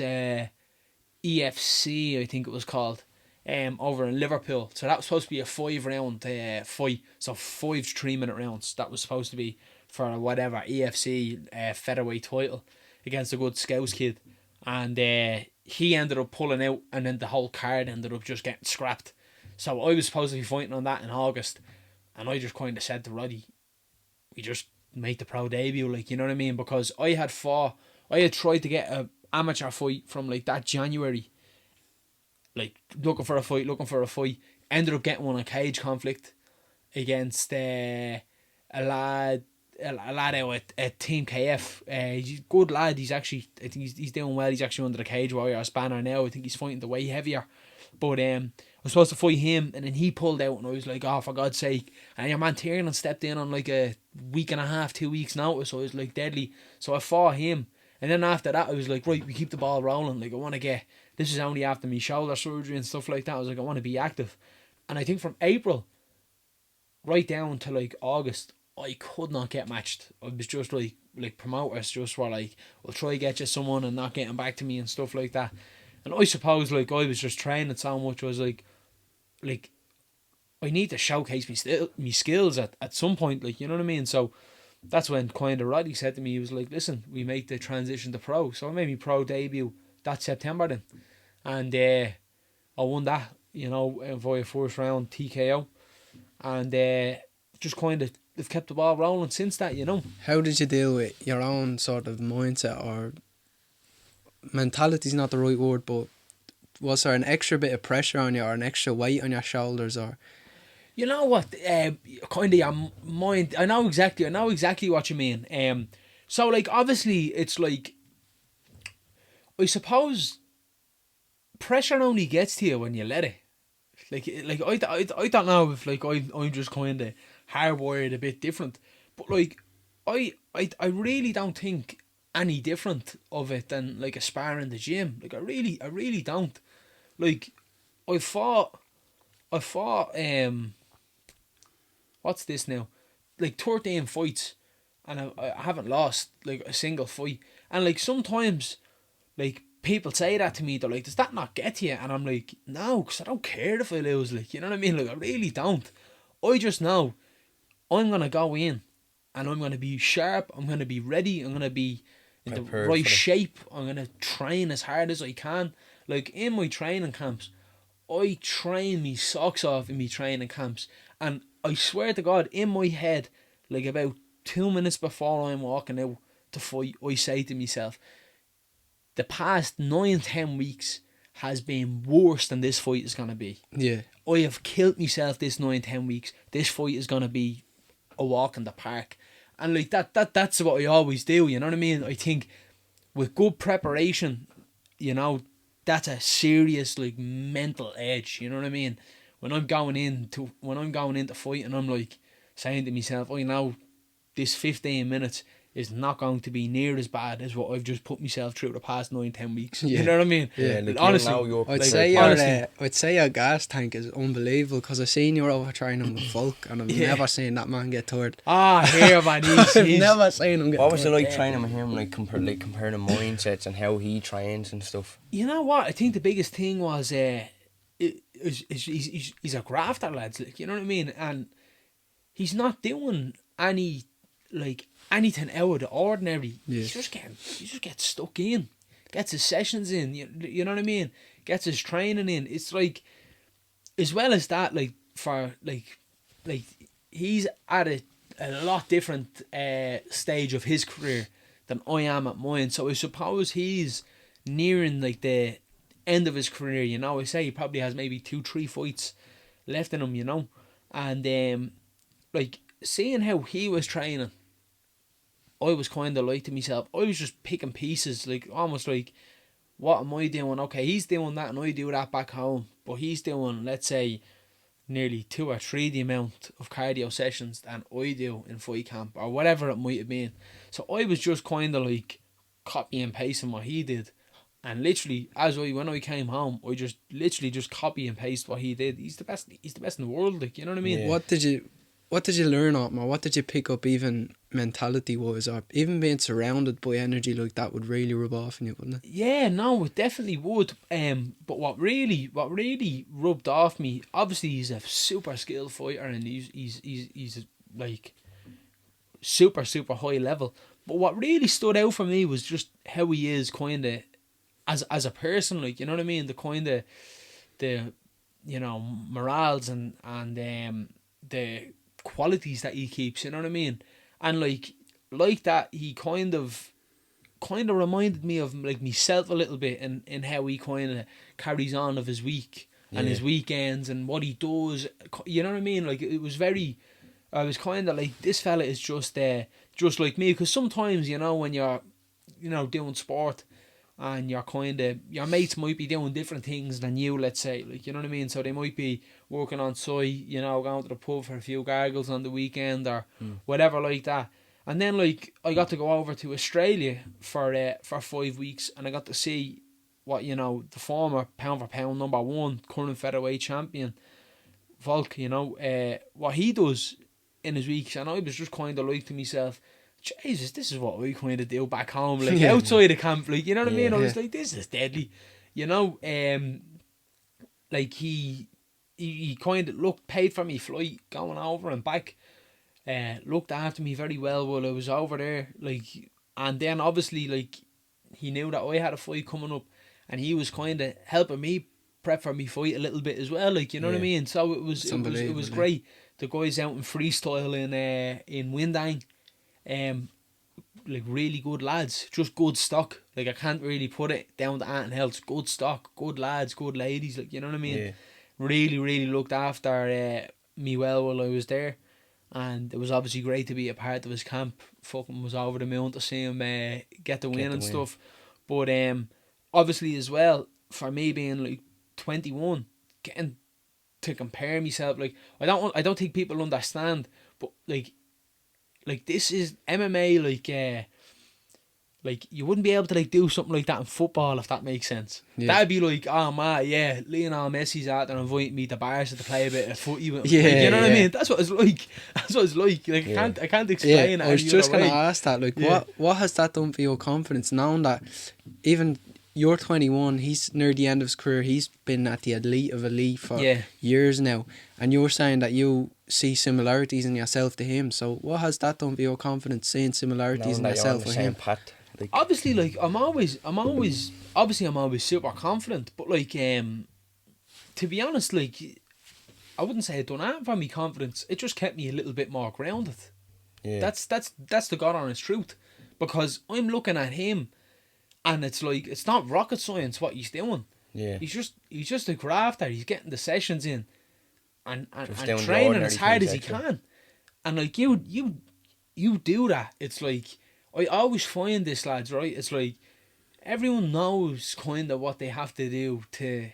EFC, I think it was called, over in Liverpool. So that was supposed to be a 5-round fight, so 5 3-minute rounds. That was supposed to be for whatever EFC featherweight title against a good Scouse kid, and he ended up pulling out, and then the whole card ended up just getting scrapped. So I was supposed to be fighting on that in August, and I just kind of said to Roddy, we just make the pro debut, like, you know what I mean? Because I had tried to get a amateur fight from like that January, like looking for a fight, ended up getting one on Cage Conflict against a lad out at Team KF. He's a good lad. He's actually, I think he's doing well. He's actually under the Cage Warriors banner now. I think he's fighting the way heavier. But I was supposed to fight him, and then he pulled out, and I was like, oh, for God's sake. And your man Tiernan stepped in on like a week and a half, 2 weeks notice, so I was like deadly. So I fought him, and then after that I was like, right, we keep the ball rolling. Like, I want to get this is only after my shoulder surgery and stuff like that. I was like, I want to be active. And I think from April right down to like August, I could not get matched. I was just like promoters just were like, we'll try to get you someone and not getting back to me and stuff like that. And I suppose like I was just training so much, I was like I need to showcase me skills at some point, like, you know what I mean? So that's when kind of Roddy said to me, he was like, listen, we make the transition to pro. So I made my pro debut that September then. And I won that, you know, via first round TKO. And just kind of, they've kept the ball rolling since that, you know. How did you deal with your own sort of mindset, or mentality's not the right word, but was there an extra bit of pressure on you, or an extra weight on your shoulders, or? You know what, kind of your mind, I know exactly what you mean. So like obviously it's like, I suppose pressure only gets to you when you let it. Like I don't know if like I'm just kind of hardwired a bit different, but like I really don't think any different of it than like a spar in the gym. Like I really don't. Like I fought what's this now? Like 13 fights, and I haven't lost like a single fight. And like sometimes, like people say that to me, they're like, "Does that not get to you?" And I'm like, "No, because I don't care if I lose." Like, you know what I mean? Like I really don't. I just know I'm gonna go in, and I'm gonna be sharp. I'm gonna be ready. I'm gonna be in the right shape. I'm gonna train as hard as I can. Like in my training camps, I train me socks off in my training camps, and I swear to God, in my head, like about 2 minutes before I'm walking out to fight, I say to myself, the past 9-10 weeks has been worse than this fight is gonna be. Yeah. I have killed myself this 9-10 weeks. This fight is gonna be a walk in the park. And like that's what I always do, you know what I mean? I think with good preparation, you know, that's a serious like mental edge, you know what I mean? When I'm going into fight and I'm like saying to myself, I know this 15 minutes is not going to be near as bad as what I've just put myself through the past 9-10 weeks. Yeah. You know what I mean? Yeah, like honestly, I'd say your gas tank is unbelievable, because I've seen you overtraining with Volk, and I've never seen that man get tired. Here man, he's never seen him get tired. What was it like training with him, like comparing the mindsets and how he trains and stuff? You know what? I think the biggest thing was he's a grafter, lads. Like, you know what I mean? And he's not doing anything out of the ordinary. Yeah. He just gets stuck in, gets his sessions in. You know what I mean? Gets his training in. It's like, as well as that, like for like he's at a lot different stage of his career than I am at mine. So I suppose he's nearing like the end of his career, you know. I say he probably has maybe 2-3 fights left in him, you know. And like seeing how he was training, I was kind of like to myself, I was just picking pieces, like almost like, what am I doing? Okay, he's doing that and I do that back home, but he's doing, let's say, nearly 2 or 3 the amount of cardio sessions than I do in fight camp, or whatever it might have been. So I was just kind of like copy and pasting what he did. And literally, when I came home, I just literally just copy and paste what he did. He's the best in the world, like, you know what I mean? Yeah. What did you learn on him, or what did you pick up, even mentality wise, or even being surrounded by energy like that would really rub off on you, wouldn't it? Yeah, no, it definitely would. But what really rubbed off me, obviously he's a super skilled fighter and he's like super high level. But what really stood out for me was just how he is kind of as a person, like, you know what I mean? The kind of the, you know, morals and the qualities that he keeps, you know what I mean? And like that, he kind of reminded me of like myself a little bit in how he kind of carries on of his week and his weekends and what he does, you know what I mean? Like it was very, I was kind of like, this fella is just like me, because sometimes, you know, when you're, you know, doing sport and you're kind of, your mates might be doing different things than you, let's say, like, you know what I mean? So they might be working on site, you know, going to the pub for a few gargles on the weekend or whatever like that. And then, like, I got to go over to Australia for 5 weeks, and I got to see what the former pound for pound #1 current featherweight champion, Volk, what he does in his weeks, and I was just kind of like to myself, Jesus, this is what we kind of do back home, like outside of camp, like, you know what I mean? I was like, this is deadly, like he kind of paid for me flight going over and back, looked after me very well while I was over there, like, and then obviously, like, he knew that I had a fight coming up, and he was kind of helping me prep for me fight a little bit as well, like, you know what I mean? So it was great. The guys out in freestyle in Windang, like, really good lads, just good stock. Like, I can't really put it down to anything else. Good stock, good lads, good ladies, like, you know what I mean? Yeah. Really, really looked after me well while I was there, and it was obviously great to be a part of his camp. Fucking was over the moon to see him get the win and stuff. But obviously as well, for me being like 21, getting to compare myself, like, I don't think people understand, but like this is MMA, like you wouldn't be able to like do something like that in football, if that makes sense. That'd be like, oh man, yeah, Lionel Messi's out there inviting me to Barca to play a bit of footy with him. Like, you know what I mean? That's what it's like. That's what it's like. Like, I can't explain it. I was just gonna ask that. Like, what has that done for your confidence, knowing that even you're 21, he's near the end of his career, he's been at the elite of elite for years now, and you're saying that you see similarities in yourself to him. So what has that done for your confidence, seeing similarities in yourself with him? Like, obviously, like, I'm always super confident, but like, to be honest, like, I wouldn't say it done anything for me confidence. It just kept me a little bit more grounded. Yeah. That's the God honest truth, because I'm looking at him, and it's like, it's not rocket science what he's doing. Yeah. He's just a grafter. He's getting the sessions in, and training as hard as he can, and like you do that. It's like, I always find this, lads, right? It's like everyone knows kind of what they have to do to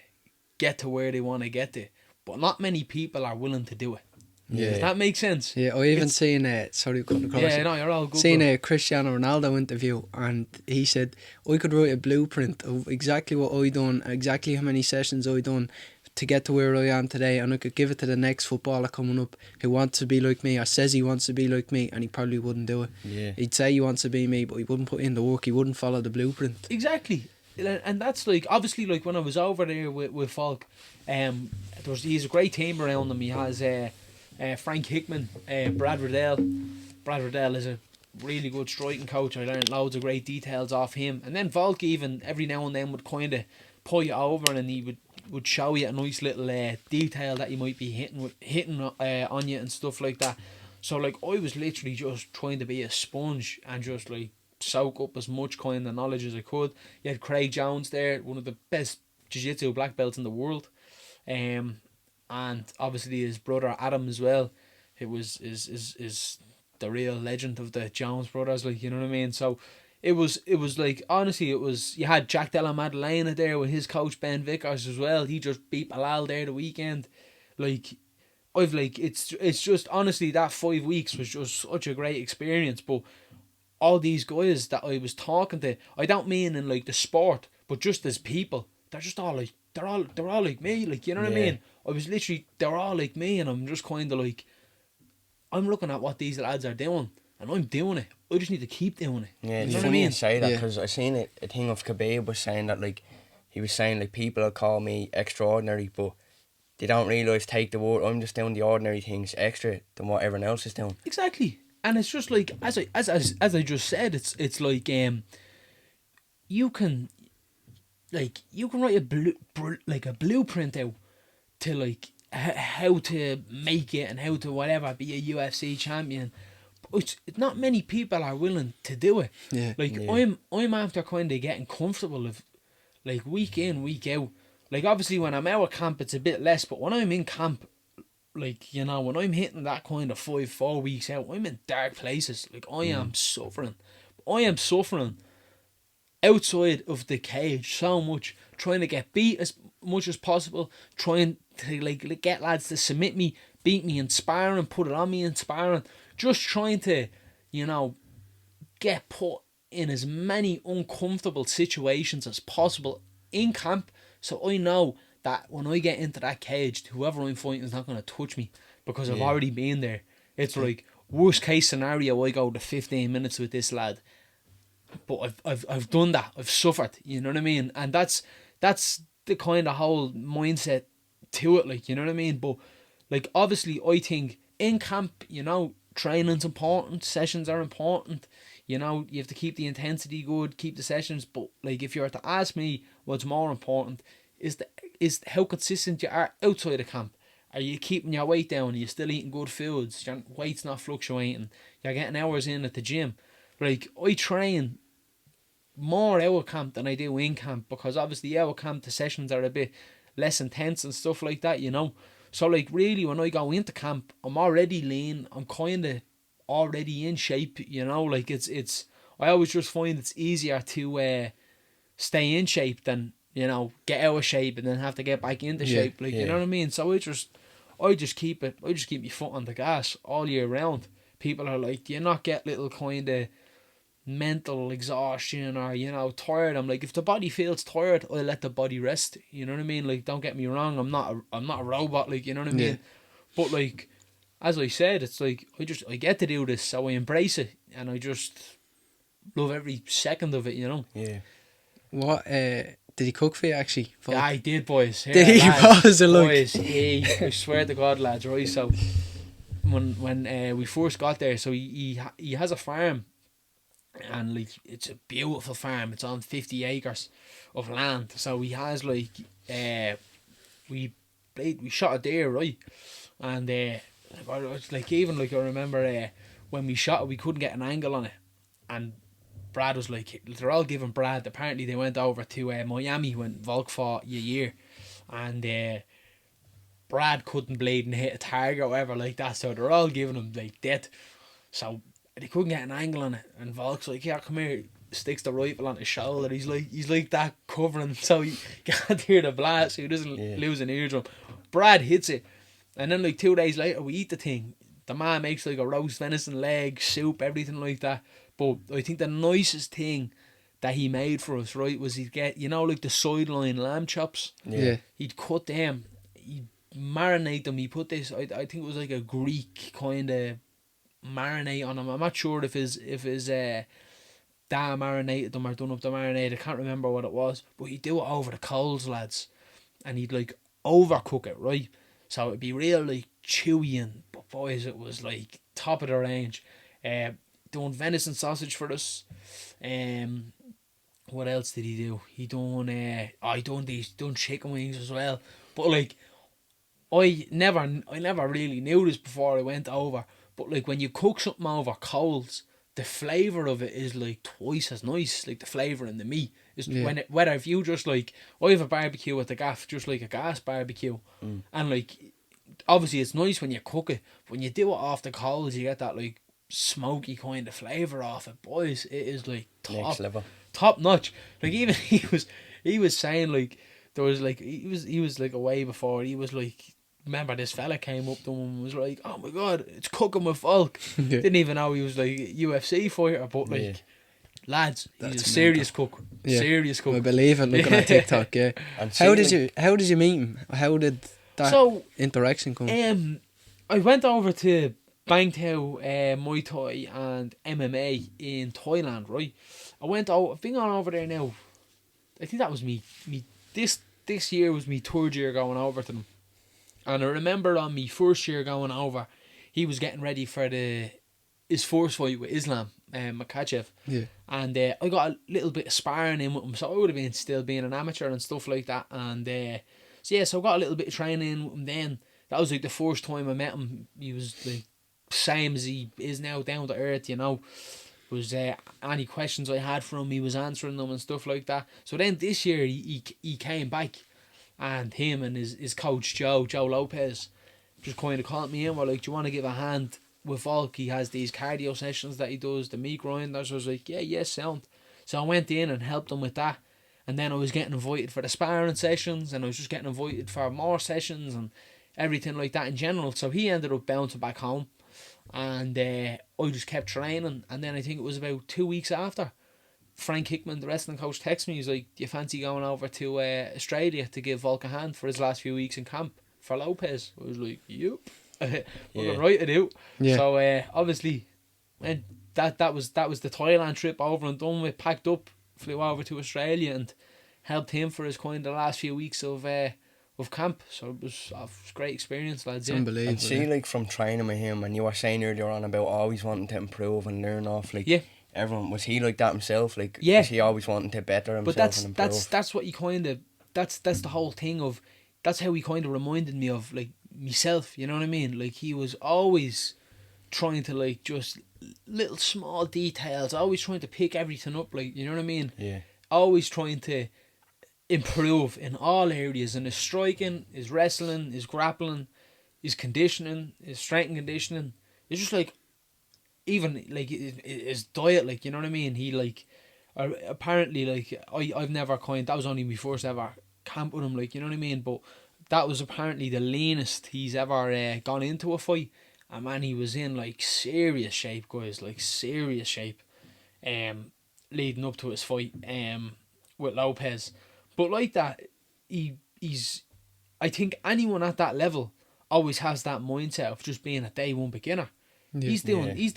get to where they want to get to, but not many people are willing to do it. Yeah. Does that make sense? Yeah, I even seen sorry, cutting across. Yeah, no, you're all good. Seen a Cristiano Ronaldo interview, and he said, I could write a blueprint of exactly what I done, exactly how many sessions I done to get to where I am today, and I could give it to the next footballer coming up who wants to be like me, or says he wants to be like me, and he probably wouldn't do it. Yeah. He'd say he wants to be me, but he wouldn't put in the work, he wouldn't follow the blueprint. Exactly. And that's like, obviously, like, when I was over there with Falk, he's a great team around him. He has Frank Hickman, Brad Riddell. Brad Riddell is a really good striking coach. I learned loads of great details off him. And then Volk even every now and then would kind of pull you over, and he would show you a nice little detail that you might be hitting on you and stuff like that. So like, I was literally just trying to be a sponge and just like soak up as much kind of knowledge as I could. You had Craig Jones there, one of the best jiu-jitsu black belts in the world, and obviously his brother Adam as well, who is the real legend of the Jones brothers, like, you know what I mean? So it was like, honestly, you had Jack Della Madellena there with his coach Ben Vickers as well. He just beat Bilal there the weekend. Like, it's just, honestly, that 5 weeks was just such a great experience. But all these guys that I was talking to, I don't mean in like the sport, but just as people, they're just all like, they're all like me, like, you know what I mean? I was literally, they're all like me, and I'm just kind of like, I'm looking at what these lads are doing, and I'm doing it. I just need to keep doing it. Yeah, you it's know funny what I mean? you say that, because I seen a thing of Khabib was saying that, like, he was saying, like, people will call me extraordinary, but they don't realise, take the word, I'm just doing the ordinary things extra than what everyone else is doing. Exactly. And it's just like, as I just said, it's like, you can write a blueprint out to like how to make it and how to whatever be a UFC champion. But it's not many people are willing to do it. Yeah. Like, I'm after kind of getting comfortable of, like, week in, week out. Like, obviously when I'm out of camp it's a bit less, but when I'm in camp, like, you know, when I'm hitting that kind of 4 weeks out, I'm in dark places. Like, I am suffering. I am suffering outside of the cage so much, trying to get beat as much as possible, trying to like get lads to submit me, beat me in sparring, put it on me in sparring, just trying to, you know, get put in as many uncomfortable situations as possible in camp, so I know that when I get into that cage, whoever I'm fighting is not going to touch me because I've already been there. It's like worst case scenario, I go to 15 minutes with this lad, but I've done that. I've suffered. You know what I mean? And that's the kind of whole mindset to it. Like, you know what I mean? But like, obviously, I think in camp, you know, training's important, sessions are important. You know, you have to keep the intensity good, keep the sessions. But like, if you were to ask me what's more important, is how consistent you are outside of camp. Are you keeping your weight down? Are you still eating good foods? Your weight's not fluctuating. You're getting hours in at the gym. Like, I train more out of camp than I do in camp, because obviously out of camp the sessions are a bit less intense and stuff like that, you know. So like, really, when I go into camp, I'm already lean. I'm kind of already in shape, you know. Like, it's I always just find it's easier to stay in shape than, you know, get out of shape and then have to get back into shape. Like, you know what I mean? So I just keep my foot on the gas all year round. People are like, do you not get little kind of mental exhaustion or, you know, tired? I'm like, if the body feels tired, I let the body rest. You know what I mean? Like, don't get me wrong, I'm not a robot, like, you know what I mean? But like, as I said, it's like, I get to do this, so I embrace it, and I just love every second of it, you know? Yeah. What did he cook for you actually? Yeah, I did, boys. Here, Did he? lads, Was it like? boys, I swear to God, lads, right? So when we first got there, so he has a farm, and like, it's a beautiful farm. It's on 50 acres of land. So he has like we shot a deer, right? And like, even like, I remember when we shot it, we couldn't get an angle on it, and Brad was like, they're all giving Brad, apparently they went over to Miami when Volk fought a year, and Brad couldn't bleed and hit a target or whatever like that, so they're all giving him like death. So they couldn't get an angle on it, and Volk's like, yeah, come here, sticks the rifle on his shoulder. He's like that, covering, so he can't hear the blast, so he doesn't lose an eardrum. Brad hits it, and then like 2 days later we eat the thing. The man makes like a roast venison leg, soup, everything like that. But I think the nicest thing that he made for us, right, was he'd get, you know, like the sideline lamb chops. Yeah. He'd cut them, he'd marinate them. He put this, I think it was like a Greek kind of marinate on them. I'm not sure if his dad marinated them or done up the marinade. I can't remember what it was. But he'd do it over the coals, lads. And he'd like overcook it, right? So it'd be real like chewy, and but boys, it was like top of the range. Doing venison sausage for us. What else did he do? He done chicken wings as well. But like, I never really knew this before I went over. But like, when you cook something over coals, the flavour of it is like twice as nice. Like, the flavour in the meat is whether if you just like, I have a barbecue at the gaff, just like a gas barbecue, and like, obviously it's nice when you cook it. When you do it off the coals, you get that like smoky kind of flavour off it. Boys, it is like Next level. top notch. Like, even he was saying like, there was like, he was like away before. He was like, remember this fella came up to him and was like, oh my God, it's cooking with Volk. Didn't even know he was like a UFC fighter, but like, lads, he's a serious cook. Serious cook. I believe it, looking at TikTok, yeah. And How did you meet him? How did that interaction come? I went over to Bangtao Muay Thai and MMA in Thailand, right? I've been on over there now. I think that was me this year was me third year going over to them. And I remember on me first year going over, he was getting ready for his first fight with Islam, Makachev. Yeah. And I got a little bit of sparring in with him, so I would have been still being an amateur and stuff like that. And so I got a little bit of training in with him then. That was like the first time I met him. He was like same as he is now, down to earth, you know. Was any questions I had for him, he was answering them and stuff like that. So then this year he came back, and him and his coach Joe Lopez just kind of called me in. Were like, do you want to give a hand with Volk? He has these cardio sessions that he does, the meat grinders. I was like, yes, sound. So I went in and helped him with that. And then I was getting invited for the sparring sessions, and I was just getting invited for more sessions and everything like that in general. So he ended up bouncing back home, and I just kept training. And then I think it was about 2 weeks after, Frank Hickman, the wrestling coach, texted me. He's like, "Do you fancy going over to Australia to give Volk a hand for his last few weeks in camp for Lopez?" I was like, "Yep." Well, right to do. Yeah. So obviously, and that was the Thailand trip over and done with. Packed up, flew over to Australia and helped him for his kind of last few weeks of camp. So it was a great experience, lads. It's Yeah. unbelievable. And see, like from training with him, and you were saying earlier on about always wanting to improve and learn off, like everyone, was he like that himself? Like, was he always wanting to better himself? But and improve? that's what you kind of that's the whole thing of. That's how he kind of reminded me of like myself. You know what I mean? Like he was always trying to like just little small details. Always trying to pick everything up. Like, you know what I mean? Yeah. Always trying to improve in all areas, in his striking, his wrestling, his grappling, his conditioning, his strength and conditioning. It's just like, even like his diet, like, you know what I mean? He like, apparently like, I've never that was only my first ever camp with him, like, you know what I mean? But that was apparently the leanest he's ever gone into a fight. And man, he was in like serious shape, guys, like serious shape, leading up to his fight with Lopez. But like that, he's I think anyone at that level always has that mindset of just being a day one beginner. Yeah. He's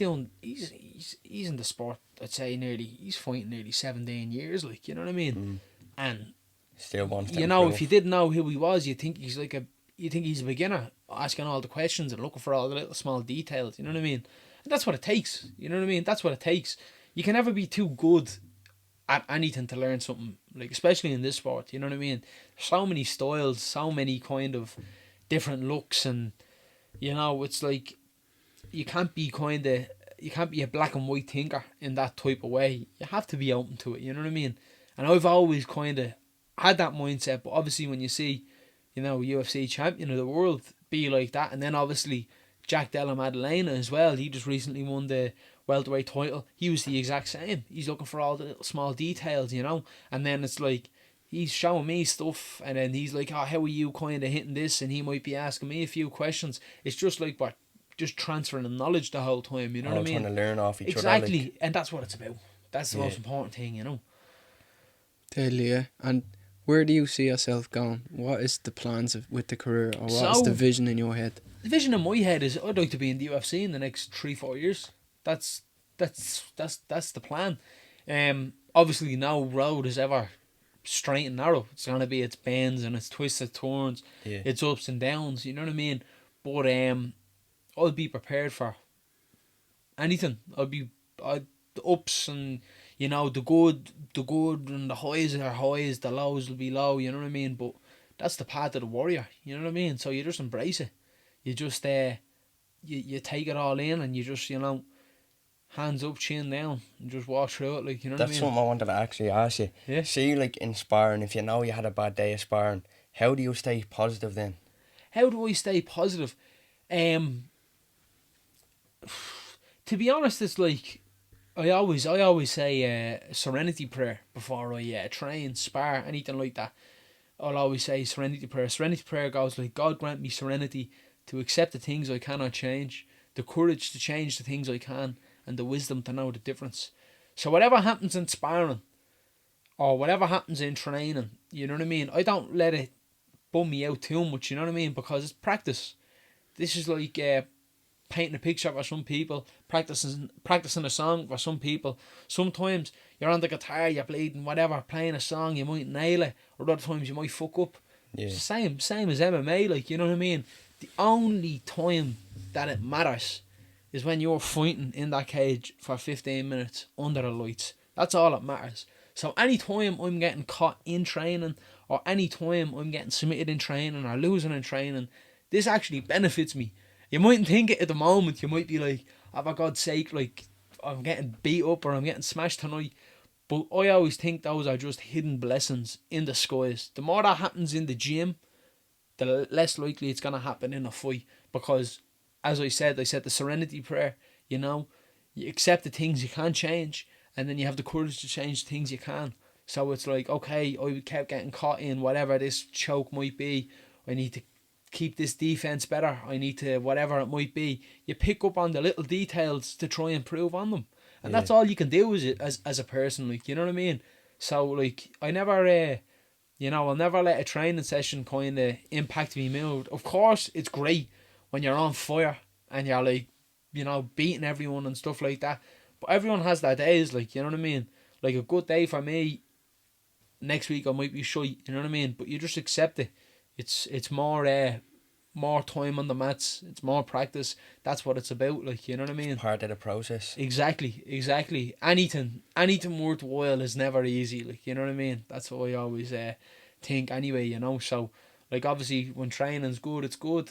in the sport, I'd say he's fighting nearly 17 years, like, you know what I mean? And still wants to improve. improve. If you didn't know who he was, you think he's a beginner, asking all the questions and looking for all the little small details, you know what I mean? And that's what it takes, you know what I mean? That's what it takes. You can never be too good at anything to learn something, like, especially in this sport, you know what I mean? So many styles, so many kind of different looks, and, you know, it's like, you can't be a black and white thinker in that type of way. You have to be open to it, you know what I mean? And I've always kind of had that mindset, but obviously when you see, you know, UFC champion of the world be like that, and then obviously Jack Della Madellena as well, he just recently won the welterweight title. He was the exact same. He's looking for all the little small details, you know, and then it's like, he's showing me stuff, and then he's like, "Oh, how are you kind of hitting this?" And he might be asking me a few questions. It's just like, what, just transferring the knowledge the whole time, you know what I mean? Trying to learn off each other. Exactly, Like, and that's what it's about. That's the most important thing, you know. Totally, yeah. And where do you see yourself going? What is the plans with the career, or what is the vision in your head? The vision in my head is I'd like to be in the UFC in the next 3-4 years. That's the plan. Obviously no road is ever straight and narrow. It's gonna be its bends and its twists and turns, its ups and downs. You know what I mean? But I'll be prepared for anything. The ups and, you know, the good and the highs are highs, the lows will be low, you know what I mean? But that's the path of the warrior, you know what I mean? So you just embrace it. You just you take it all in, and you just, you know, hands up, chin down, and just walk through it, like, you know what I mean? That's something I wanted to actually ask you. Yeah. See, like in sparring, if you know you had a bad day of sparring, how do you stay positive then? How do I stay positive? To be honest, it's like, I always say serenity prayer before I train, spar, anything like that. I'll always say serenity prayer. Serenity prayer goes like, "God grant me serenity to accept the things I cannot change, the courage to change the things I can, and the wisdom to know the difference." So whatever happens in sparring, or whatever happens in training, you know what I mean? I don't let it bum me out too much, you know what I mean? Because it's practice. This is like painting a picture for some people, practicing a song for some people. Sometimes you're on the guitar, you're bleeding, whatever, playing a song, you might nail it, or other times you might fuck up. Yeah. It's the same as MMA, like, you know what I mean? The only time that it matters is when you're fighting in that cage for 15 minutes under the lights. That's all that matters. So any time I'm getting caught in training, or any time I'm getting submitted in training or losing in training, this actually benefits me. You mightn't think it at the moment. You might be like, "Oh, for God's sake, like, I'm getting beat up or I'm getting smashed tonight." But I always think those are just hidden blessings in disguise. The more that happens in the gym, the less likely it's going to happen in a fight. Because, as I said the serenity prayer, you know, you accept the things you can't change, and then you have the courage to change the things you can. So it's like, okay, I kept getting caught in whatever this choke might be. I need to keep this defense better. I need to, whatever it might be. You pick up on the little details to try and improve on them. And that's all you can do as a person, like, you know what I mean? So, like, I never, you know, I'll never let a training session kind of impact me mood. Of course, it's great when you're on fire and you're, like, you know, beating everyone and stuff like that. But everyone has their days, like, you know what I mean? Like, a good day for me, next week I might be shy, you know what I mean? But you just accept it. It's more time on the mats. It's more practice. That's what it's about, like, you know what I mean? It's part of the process. Exactly. Anything worthwhile is never easy, like, you know what I mean? That's what I always think anyway, you know? So, like, obviously, when training's good, it's good.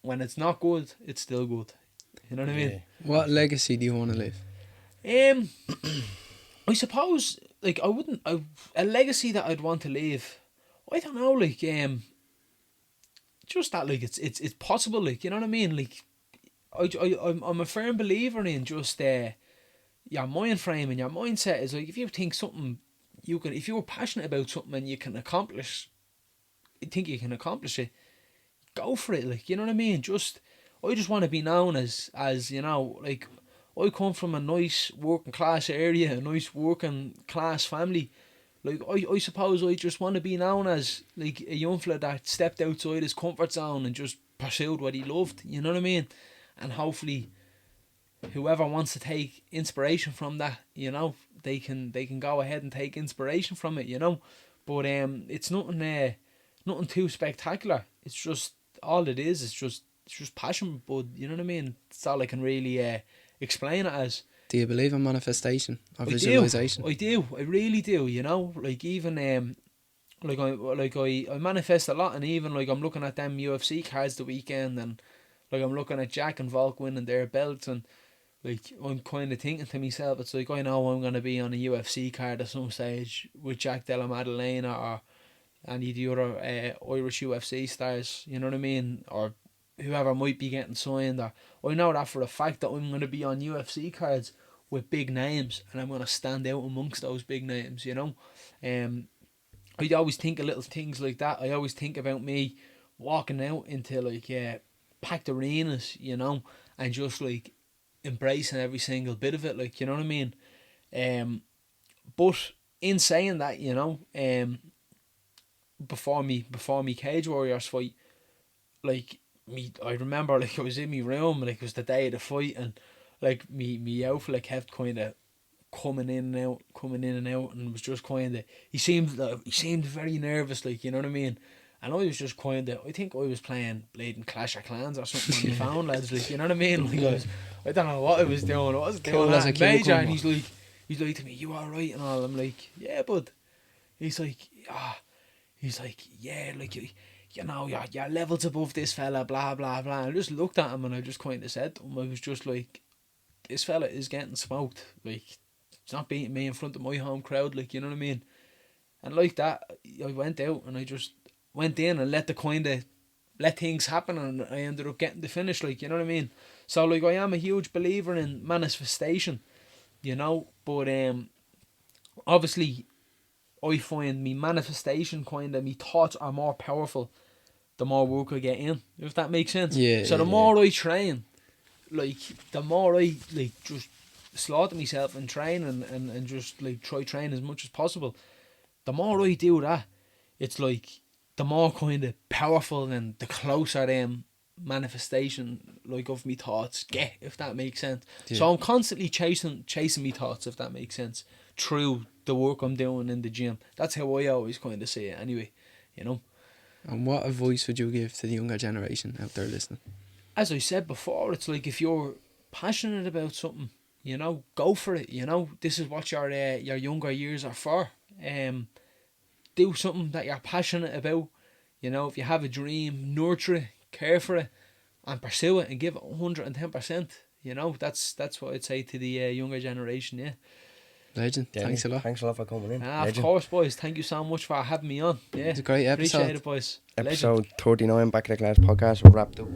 When it's not good, it's still good. You know what I mean? What legacy do you want to leave? I suppose, like, a legacy that I'd want to leave, I don't know, like, just that, like, it's possible, like, you know what I mean? Like, I'm a firm believer in just your mind frame and your mindset is, like, if you think something if you're passionate about something and you think you can accomplish it, go for it, like, you know what I mean? I just want to be known as, you know, like, I come from a nice working class area, a nice working class family. Like, I suppose I just want to be known as, like, a young fella that stepped outside his comfort zone and just pursued what he loved, you know what I mean? And hopefully, whoever wants to take inspiration from that, you know, they can go ahead and take inspiration from it, you know? But it's nothing too spectacular. It's just, all it is, it's just passion, but, you know what I mean? That's all I can really explain it as. Do you believe in manifestation or visualization? I do. I really do, you know? Like, even I manifest a lot, and even, like, I'm looking at them UFC cards the weekend, and, like, I'm looking at Jack and Volk winning their belts, and, like, I'm kind of thinking to myself, it's like, I know I'm going to be on a UFC card at some stage with Jack Della Madellena or any of the other Irish UFC stars, you know what I mean? Or whoever might be getting signed. Or I know that for a fact that I'm going to be on UFC cards with big names, and I'm going to stand out amongst those big names, you know? I always think of little things like that. I always think about me walking out into, like, packed arenas, you know, and just, like, embracing every single bit of it, like, you know what I mean? But in saying that, you know, before me Cage Warriors fight, like, I remember, like, I was in my room, like, it was the day of the fight, and, like, me outfit, like, kept kind of coming in and out, and was just kind of, he seemed very nervous, like, you know what I mean? And I was just kind of, I think I was playing Bleeding Clash of Clans or something on my phone, lads, like, you know what I mean? Like, I don't know what I was doing. I wasn't doing that major, and he's like to me, "You alright?" and all. I'm like, "Yeah, bud." He's like, "Yeah, like, you know, you're levels above this fella, blah blah blah." And I just looked at him and I just kind of said to him, I was just like, "This fella is getting smoked. Like, he's not beating me in front of my home crowd, like, you know what I mean?" And like that, I went out and I just went in and let things happen, and I ended up getting the finish, like, you know what I mean? So, like, I am a huge believer in manifestation, you know, but obviously I find me manifestation me thoughts are more powerful the more work I get in, if that makes sense. Yeah. So the more I train, like, the more I, like, just slaughter myself and train and just, like, try train as much as possible, the more I do that, it's like the more kind of powerful and the closer manifestation, like, of me thoughts get, if that makes sense. Yeah. So I'm constantly chasing me thoughts, if that makes sense, through the work I'm doing in the gym. That's how I always kind of see it anyway, you know. And what advice would you give to the younger generation out there listening? As I said before, it's like, if you're passionate about something, you know, go for it, you know. This is what your younger years are for. Do something that you're passionate about, you know. If you have a dream, nurture it, care for it, and pursue it, and give it 110%, you know. That's what I'd say to the younger generation, yeah. Legend. Yeah, thanks a lot. Thanks a lot for coming in. Of course, boys. Thank you so much for having me on. Yeah, it's a great episode. Appreciate it, boys. Episode 39, Back of the Class podcast, wrapped up.